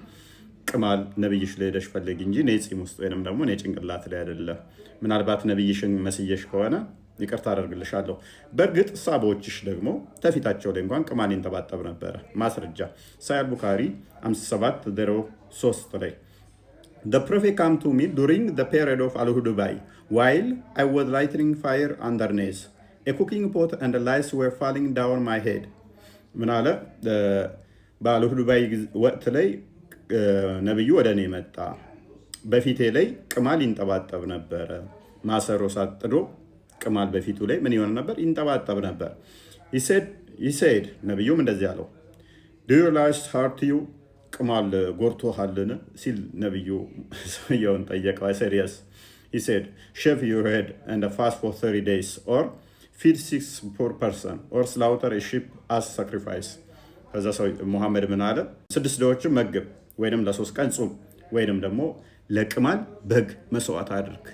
Speaker 3: ቅማል ነብይሽ ላይ ሄደሽ ፈልጊ እንጂ እኔ ጺም ውስጥ ወይንም ደግሞ እኔ ጭንቅላት ላይ አይደለም። ምናልባት ነብይሽን መስየሽ ከሆነ ይቅርታ አደርግልሻለሁ። በእርግጥ ሳቦችሽ ደግሞ ተፊታቸው ላይ እንኳን ቅማል ይንጠባጠብ ነበረ። ማስረጃ ሳሂህ ቡኻሪ 5703 ላይ The prophet came to me during the period of Al-Hudaybah while I was lighting fire underneath a cooking pot and the lice were falling down my head. ምን አለ? በአልሁዳይባህ ወቅት ላይ ነብዩ ወደ እኔ መጣ። በፊቴ ላይ ቅማል ይንጠባጠብ ነበረ። ማሰሮ ሳጥዶ ቅማል በፊቱ ላይ ምን ይሆን ነበር? ይንጠባጠብ ነበር። he said ነብዩም እንደዚህ አለው do you lice hurt you? ቅማል ጎርቶሃልን ሲል ነብዩ ሰውየውን ጠየቀው። I said yes. He said shave your head and fast for 30 days or feed 6 poor person or slaughter a sheep as sacrifice. ከዛ ሰው ሙሐመድ ምን አለ? 6 ድሆችን መግብ ወይንም ለ3 ቀን ጾም ወይንም ደግሞ ለቅማል በግ መስዋዕት አድርግ።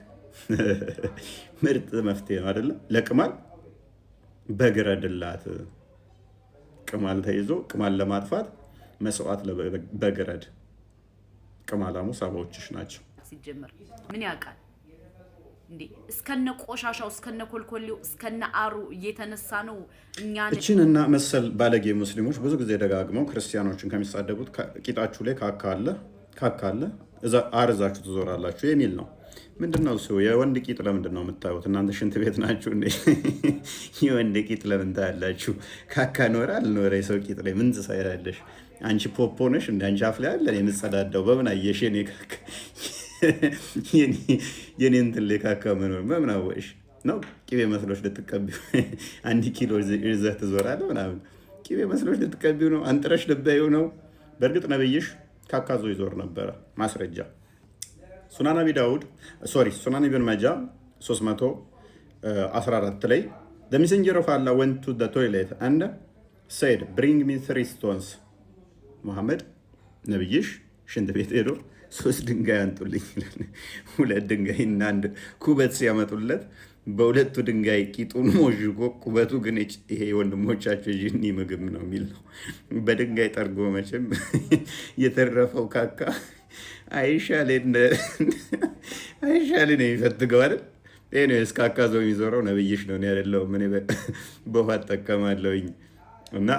Speaker 3: ምርጥ መፍትሄ ነው አይደለ? ለቅማል በግ ረድላት። ቅማል ተይዞ ቅማል ለማጥፋት መስዋዕት ለበግ ረድ። ቅማላሙ ሳባዎችሽ ናቸው።
Speaker 5: ሲጀመር ምን ያውቃል እንዴ? እስከነ ቆሻሻው እስከነ ኮልኮሌው እስከነ አሩ እየተነሳ ነው እኛን
Speaker 3: እቺንና መሰል ባለጌ ሙስሊሞች ብዙ ጊዜ ደጋግመው ክርስቲያኖችን ከሚሳደቡት ቂጣችሁ ላይ ካካለ እዛ አርዛችሁ ትዞራላችሁ የሚል ነው። ምንድነው እሱ? የወንድ ቂጥ ለምንድን ነው የምታዩት እናንተ? ሽንት ቤት ናችሁ እንዴ? የወንድ ቂጥ ለምን ታያላችሁ? ካካ ኖረ አልኖረ የሰው ቂጥ ላይ ምን ትሳይላለሽ? አንቺ ፖፖ ነሽ እንደ አንቺ አፍ ላይ አለ የምጸዳዳው በምን አየሽ? የኔ ካካ የኔ እንትን ላይ ካካ መኖር በምን አወቅሽ ነው? ቅቤ መስሎሽ ልትቀቢው 1 ኪሎ ይዘህ ትዞራለህ ምናምን። ቅቤ መስሎሽ ልትቀቢው ነው? አንጥረሽ ልበይው ነው? በእርግጥ ነብይሽ ካካዞ ይዞር ነበረ። ማስረጃ ሱናን ኢብን ማጃ 314 ላይ the messenger of Allah went to the toilet and said bring me 3 stones. መሐመድ ነብይሽ ሽንት ቤት ሄዶ 3 ድንጋይ አንጡልኝ ይላል። 2 ድንጋይና 1 ኩበት ሲያመጡለት በሁለቱ ድንጋይ ቂጡን ሞዥጎ ኩበቱ ግን ይሄ ወንድሞቻቸው ጂኒ ምግብ ነው የሚል ነው። በድንጋይ ጠርጎ መቼም የተረፈው ካካ አይሻሌ ነው የሚፈትገው አይደል? ይሄ ነው እስካካዘው የሚዞረው ነብይሽ ነው ያለው። ምን በውሃ እጠቀማለሁኝ እና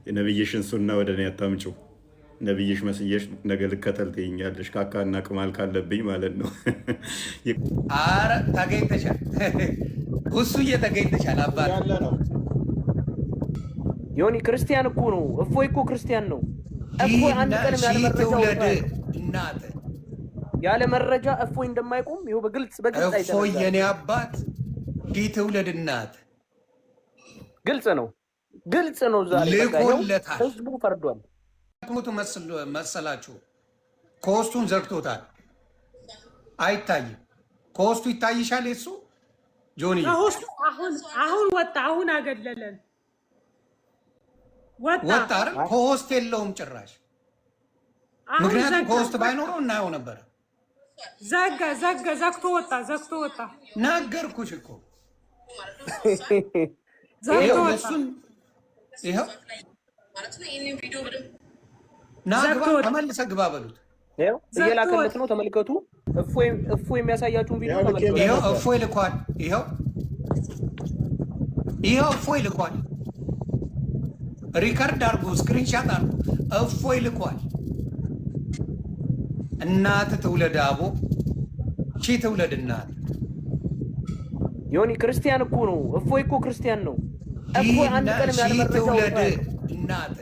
Speaker 3: የነብይሽን ሱና ወደ እኔ አታምጪው። ነብይሽ መስየሽ ነገ ልከተል ትይኛለሽ። ካካና ቅማል ካለብኝ ማለት ነው።
Speaker 6: አረ ተገኝተሻል፣ እሱ እየተገኝተሻል። አባት
Speaker 3: ያለ ነው
Speaker 7: ዮኒ ክርስቲያን እኮ ነው። እፎይ እኮ ክርስቲያን ነው። እፎይ አንድ ቀንም ያለ መረጃ
Speaker 6: እናት
Speaker 7: ያለ መረጃ እፎይ እንደማይቆም ይኸው በግልጽ አይተናል።
Speaker 6: እፎይ የኔ አባት ዲ ትውልድ እናት
Speaker 7: ግልጽ ነው፣ ግልጽ ነው። ዛሬ
Speaker 6: ልኮለታል።
Speaker 7: ህዝቡ ፈርዷል።
Speaker 6: ሙት መሰላችሁ ኮስቱን ዘግቶታል። አይታይም። ኮስቱ ይታይሻል። የሱ ጆኒ
Speaker 4: ኮስቱ አሁን ወጣ። አሁን አገለለን ወጣ
Speaker 6: አይደል? ኮስት የለውም ጭራሽ። ምክንያቱም ኮስት ባይኖረው እናየው ነበረ።
Speaker 4: ዘግቶ ወጣ።
Speaker 6: ነገርኩሽ እኮ
Speaker 4: ዘግቶ ወጣ።
Speaker 6: ይኸው ተመልሰህ ግባ በሉት።
Speaker 7: እየላከለት ነው። ተመልከቱ። እፎይ የሚያሳያችሁን ቪዲዮ ተመልከቱ።
Speaker 6: ይኸው እፎይ ልኳል። ይኸው እፎይ ልኳል። ሪከርድ አድርጎ ስክሪንሻት አድርጎ እፎይ ልኳል። እናት ትውለድ አቦ ሺ ትውለድ እናት።
Speaker 7: ዮኒ ክርስቲያን እኮ ነው። እፎይ እኮ ክርስቲያን ነው። እፎይ አንድ ቀንም ያለ መረጃ
Speaker 6: ትውለድ እናት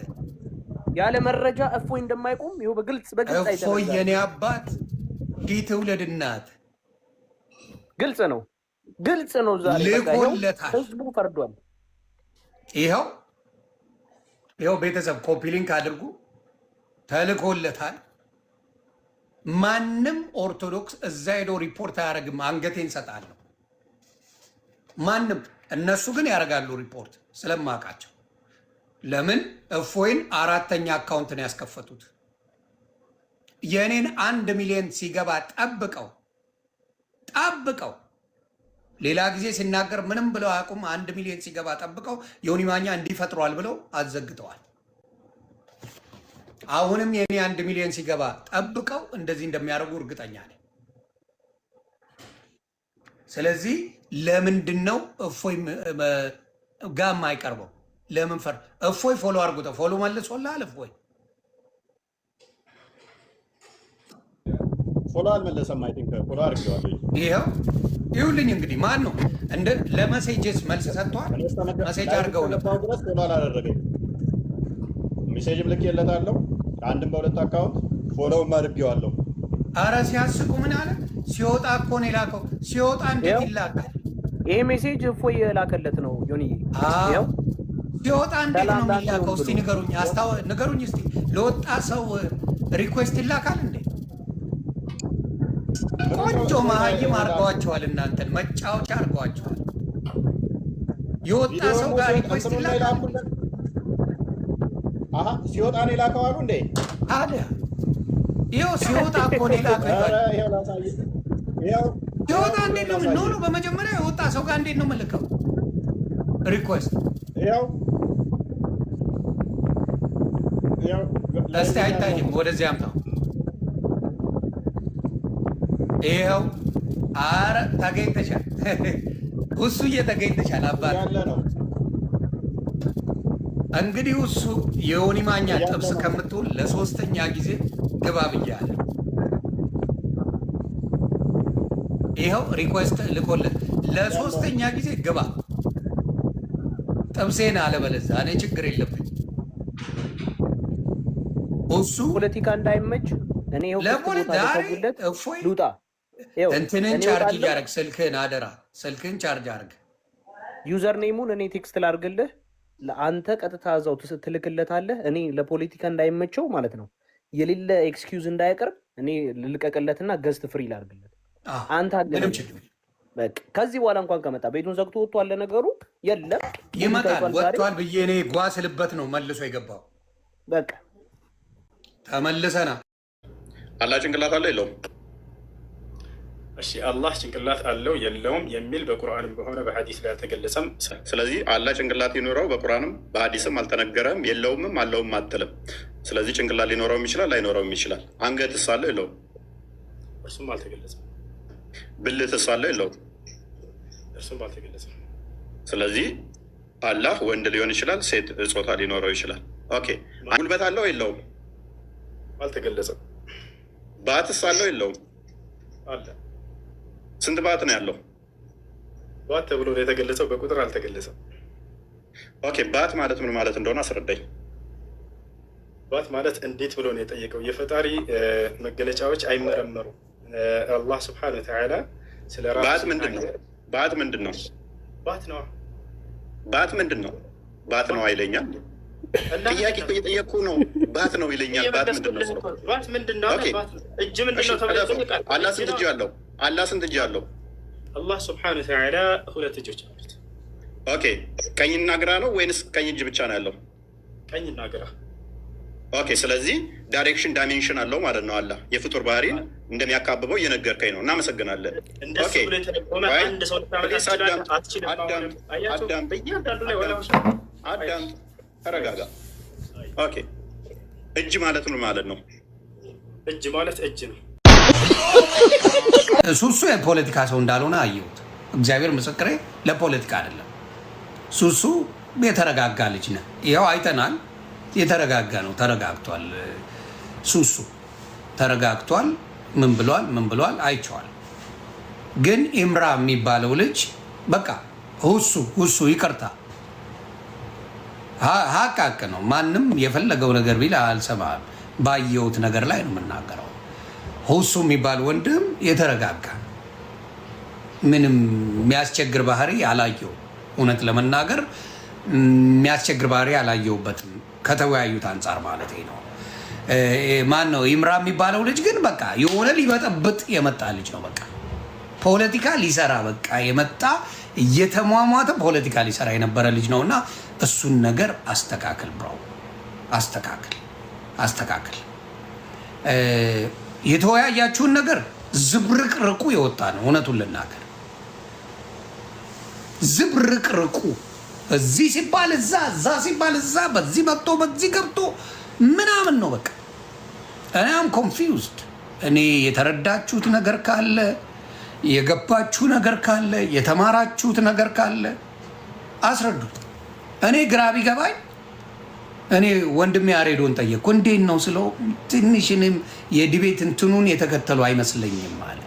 Speaker 7: ያለ መረጃ እፎይ እንደማይቆም ይኸው በግልጽ አይተናል።
Speaker 6: እፎይ የኔ አባት ዲ ትውለድ እናት
Speaker 7: ግልጽ ነው፣ ግልጽ ነው። ዛሬ
Speaker 6: ልኮለታል።
Speaker 7: ህዝቡ ፈርዷል።
Speaker 6: ይኸው ቤተሰብ ኮፒ ሊንክ አድርጉ። ተልኮለታል። ማንም ኦርቶዶክስ እዛ ሄዶ ሪፖርት አያደርግም። አንገቴን እሰጣለሁ። ማንም። እነሱ ግን ያደርጋሉ ሪፖርት ስለማውቃቸው። ለምን እፎይን 4ኛ አካውንት ነው ያስከፈቱት። የእኔን 1 ሚሊዮን ሲገባ ጠብቀው ሌላ ጊዜ ሲናገር ምንም ብለው አያውቁም። 1 ሚሊዮን ሲገባ ጠብቀው ዮኒ ማኛ እንዲፈጥሯል ብለው አዘግተዋል። አሁንም የኔ 1 ሚሊዮን ሲገባ ጠብቀው እንደዚህ እንደሚያደርጉ እርግጠኛ ነኝ። ስለዚህ ለምንድን ነው እፎይ ጋር የማይቀርበው? ለምን ፈር እፎይ ፎሎ አድርጉት። ፎሎ መልሶልሃል። እፎይ
Speaker 3: ፎሎ አልመለሰም። አይ ቲንክ ፎሎ አድርጌዋለሁ።
Speaker 6: ይኸውልኝ እንግዲህ ማን ነው እንደ ለመሴጅስ መልስ ሰጥቷል። መሴጅ አድርገው ነበር
Speaker 3: ድረስ ፎሎ አላደረገኝ። ሜሴጅም ልኬለታለሁ። አንድም በ2 አካውንት ፎሎውም አድርጌዋለሁ።
Speaker 6: አረ ሲያስቁ ምን አለ? ሲወጣ እኮ ነው የላከው። ሲወጣ እንዴት ይላካል?
Speaker 7: ይሄ ሜሴጅ እፎይ የላከለት ነው ዮኒ።
Speaker 6: ሲወጣ እንዴት ነው የሚላከው? እስቲ ንገሩኝ እስቲ። ለወጣ ሰው ሪኩዌስት ይላካል እንዴ? ቆንጆ መሀይም አድርገዋቸዋል። እናንተን መጫወቻ አድርገዋቸዋል። የወጣ ሰው ጋር ሪኩዌስት ይላካል።
Speaker 3: ሲወጣ ነው የላከው አሉ እንዴ?
Speaker 6: ታዲያ ይኸው ሲወጣ እኮ ነው የላከው። ሲወጣ እንዴት ነው ኖ በመጀመሪያ የወጣ ሰው ጋር እንዴት ነው የምልከው ሪኩዌስት? እስቲ አይታይም። ወደዚህ አምጣው። ይኸው አረ ተገኝተሻል። እሱ እየተገኝተሻል። አባት
Speaker 3: ያለ ነው
Speaker 6: እንግዲህ እሱ የዮኒ ማኛ ጥብስ ከምትውል ለ3ኛ ጊዜ ግባ ብያለሁ። ይኸው ሪኩዌስት ልኮለት ለ3ኛ ጊዜ ግባ ጥብሴን አለበለዚያ እኔ ችግር የለብኝ። እሱ
Speaker 7: ፖለቲካ እንዳይመች እኔ ይኸው
Speaker 6: ለፖለቲካ እፎይ
Speaker 7: ሉጣ
Speaker 6: እንትንን ቻርጅ እያደረግ ስልክህን አደራ ስልክህን ቻርጅ አድርግ።
Speaker 7: ዩዘር ኔሙን እኔ ቴክስት ላድርግልህ፣ ለአንተ ቀጥታ እዛው ትልክለታለህ። እኔ ለፖለቲካ እንዳይመቸው ማለት ነው የሌለ ኤክስኪውዝ እንዳያቀርብ እኔ ልልቀቅለትና ገዝት ፍሪ ላድርግለት። አንተ
Speaker 6: ምንም ችግር
Speaker 7: በቃ ከዚህ በኋላ እንኳን ከመጣ ቤቱን ዘግቶ ወጥቷል። ነገሩ የለም
Speaker 6: ይመጣል። ወጥቷል ብዬ እኔ ጓስልበት ነው መልሶ የገባው።
Speaker 7: በቃ
Speaker 6: ተመልሰና
Speaker 1: አላህ ጭንቅላት አለው የለውም?
Speaker 2: እሺ አላህ ጭንቅላት አለው የለውም የሚል በቁርአንም በሆነ በሐዲስ ላይ አልተገለጸም።
Speaker 1: ስለዚህ አላህ ጭንቅላት ይኖረው በቁርአንም በሐዲስም አልተነገረም። የለውምም አለውም አትልም። ስለዚህ ጭንቅላት ሊኖረውም ይችላል ላይኖረውም ይችላል። አንገትስ አለው የለውም?
Speaker 2: እሱም አልተገለጸም።
Speaker 1: ብልትስ አለው የለውም?
Speaker 2: እርሱም ባልተገለጸ።
Speaker 1: ስለዚህ አላህ ወንድ ሊሆን ይችላል፣ ሴት ጾታ ሊኖረው ይችላል። ኦኬ ጉልበት አለው የለውም?
Speaker 2: አልተገለጸም።
Speaker 1: ባትስ አለው የለውም?
Speaker 2: አለ።
Speaker 1: ስንት ባት ነው ያለው?
Speaker 2: ባት ተብሎ ነው የተገለጸው፣ በቁጥር አልተገለጸም።
Speaker 1: ኦኬ ባት ማለት ምን ማለት እንደሆነ አስረዳኝ።
Speaker 2: ባት ማለት እንዴት ብሎ ነው የጠየቀው? የፈጣሪ መገለጫዎች አይመረመሩም። አላህ ስብሐነሁ ወተዓላ ስለ ራሱ
Speaker 1: ባት ምንድን ነው? ባት ምንድን ነው?
Speaker 2: ባት ነው።
Speaker 1: ባት ምንድን ነው? ባት ነው አይለኛል። ጥያቄ እየጠየቅኩ ነው። ባት ነው ይለኛል። ባት ምንድን ነው?
Speaker 2: ባት ምንድን ነው? እጅ ምንድን ነው ተብሎ ይጠይቃል።
Speaker 1: አላህ ስንት እጅ አለው? አላህ ስንት እጅ አለው?
Speaker 2: አላህ ስብሐነሁ ወተዓላ 2 እጆች አሉት።
Speaker 1: ኦኬ ቀኝና ግራ ነው ወይንስ ቀኝ እጅ ብቻ ነው ያለው?
Speaker 2: ቀኝና ግራ።
Speaker 1: ኦኬ ስለዚህ ዳይሬክሽን ዳይሜንሽን አለው ማለት ነው። አላህ የፍጡር ባህሪን እንደሚያካብበው እየነገርከኝ ነው። እናመሰግናለን። አዳም ተረጋጋ። ኦኬ እጅ ማለት ምን ማለት ነው?
Speaker 2: እጅ ማለት እጅ ነው።
Speaker 6: ሱሱ የፖለቲካ ሰው እንዳልሆነ አየሁት። እግዚአብሔር ምስክሬ፣ ለፖለቲካ አይደለም። ሱሱ የተረጋጋ ልጅ ነው። ይኸው አይተናል። የተረጋጋ ነው። ተረጋግቷል። ሱሱ ተረጋግቷል። ምን ብሏል አይቼዋል። ግን ኢምራ የሚባለው ልጅ በቃ ሁሱ ይቅርታ፣ ሀቅ ነው። ማንም የፈለገው ነገር ቢል አልሰማም። ባየሁት ነገር ላይ ነው የምናገረው። ሁሱ የሚባል ወንድም የተረጋጋ ምንም የሚያስቸግር ባህሪ አላየው። እውነት ለመናገር የሚያስቸግር ባህሪ አላየውበትም፣ ከተወያዩት አንጻር ማለት ነው። ማን ነው ኢምራ የሚባለው ልጅ ግን በቃ የሆነ ሊበጠብጥ የመጣ ልጅ ነው። በቃ ፖለቲካ ሊሰራ በቃ የመጣ እየተሟሟተ ፖለቲካ ሊሰራ የነበረ ልጅ ነው። እና እሱን ነገር አስተካክል ብራው፣ አስተካክል። የተወያያችሁን ነገር ዝብርቅርቁ የወጣ ነው። እውነቱን ልናገር ዝብርቅርቁ እዚህ ሲባል እዛ፣ እዛ ሲባል እዛ፣ በዚህ መጥቶ በዚህ ገብቶ ምናምን ነው። በቃ እኔ አም ኮንፊውዝድ። እኔ የተረዳችሁት ነገር ካለ፣ የገባችሁ ነገር ካለ፣ የተማራችሁት ነገር ካለ አስረዱት። እኔ ግራ ቢገባኝ እኔ ወንድሜ ያሬዶን ጠየቅኩ። እንዴት ነው ስለው ትንሽ እኔም የዲቤት እንትኑን የተከተሉ አይመስለኝም አለ።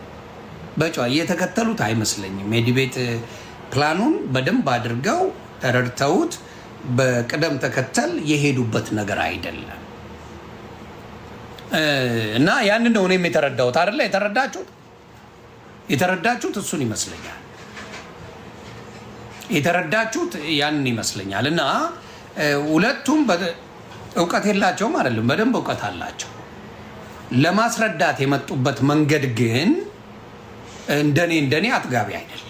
Speaker 6: በጨዋ የተከተሉት አይመስለኝም። የዲቤት ፕላኑን በደንብ አድርገው ተረድተውት በቅደም ተከተል የሄዱበት ነገር አይደለም። እና ያንን ነው እኔም የተረዳሁት። አይደለ የተረዳችሁት እሱን ይመስለኛል። የተረዳችሁት ያንን ይመስለኛል። እና ሁለቱም እውቀት የላቸውም አይደለም፣ በደንብ እውቀት አላቸው። ለማስረዳት የመጡበት መንገድ ግን እንደኔ አጥጋቢ አይደለም።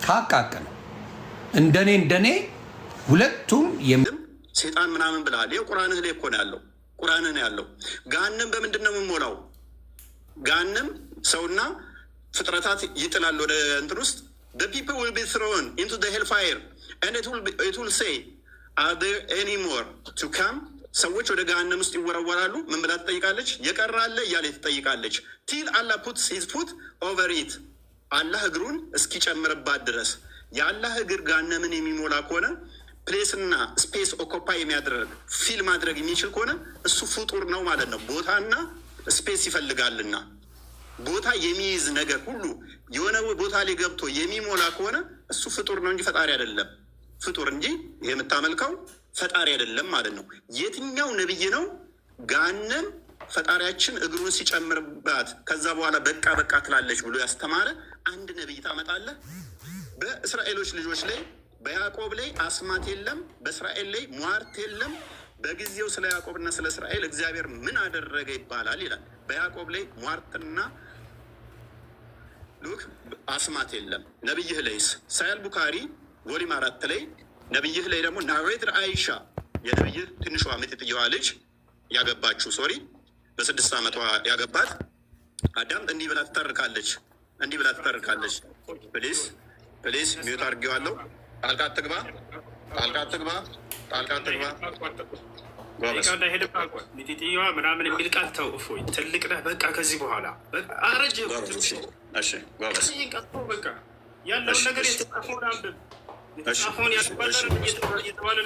Speaker 6: ሀቅ ነው። እንደኔ ሁለቱም
Speaker 1: ሴጣን ምናምን ብለሃል። ይኸው ቁርአንህ ላይ እኮ ነው ያለው። ቁርአንህ ነው ያለው። ገሃነም በምንድን ነው የምንሞላው? ገሃነም ሰውና ፍጥረታት ይጥላል ወደ እንትን ውስጥ። the people will be thrown into the hellfire and it will say are there any more to come? ሰዎች ወደ ገሃነም ውስጥ ይወረወራሉ። ምን ብላ ትጠይቃለች? የቀራለ እያለ ትጠይቃለች። till Allah puts his foot over it፣ አላህ እግሩን እስኪጨምርባት ድረስ። የአላህ እግር ገሃነምን የሚሞላ ከሆነ ፕሌስና ስፔስ ኦኮፓይ የሚያደርግ ፊል ማድረግ የሚችል ከሆነ እሱ ፍጡር ነው ማለት ነው። ቦታና ስፔስ ይፈልጋልና ቦታ የሚይዝ ነገር ሁሉ የሆነ ቦታ ላይ ገብቶ የሚሞላ ከሆነ እሱ ፍጡር ነው እንጂ ፈጣሪ አይደለም። ፍጡር እንጂ ይሄ የምታመልከው ፈጣሪ አይደለም ማለት ነው። የትኛው ነብይ ነው ገሃነም ፈጣሪያችን እግሩን ሲጨምርባት ከዛ በኋላ በቃ ትላለች ብሎ ያስተማረ? አንድ ነብይ ታመጣለህ? በእስራኤሎች ልጆች ላይ በያዕቆብ ላይ አስማት የለም፣ በእስራኤል ላይ ሟርት የለም። በጊዜው ስለ ያዕቆብና ስለ እስራኤል እግዚአብሔር ምን አደረገ ይባላል ይላል። በያዕቆብ ላይ ሟርትና ሉክ አስማት የለም። ነብይህ ላይስ ሳያል ቡካሪ ቮሊም 4 ላይ ነብይህ ላይ ደግሞ ናሬትር አይሻ የነብይህ ትንሿ ምጥጥየዋ ልጅ ያገባችሁ በ6 ዓመቷ ያገባት አዳም እንዲህ ብላ ትተርካለች። ፕሊስ ሚዩት አድርጌዋለሁ። ጣልቃ አትግባ።
Speaker 2: ሚጢጥየዋ ምናምን የሚል ቃል ተው። እፎይ ትልቅ ነህ በቃ። ከዚህ በኋላ አረጀ። ያለውን ነገር የተጻፈውን አንብብ። የተጻፈውን ያስባለ እየተባለ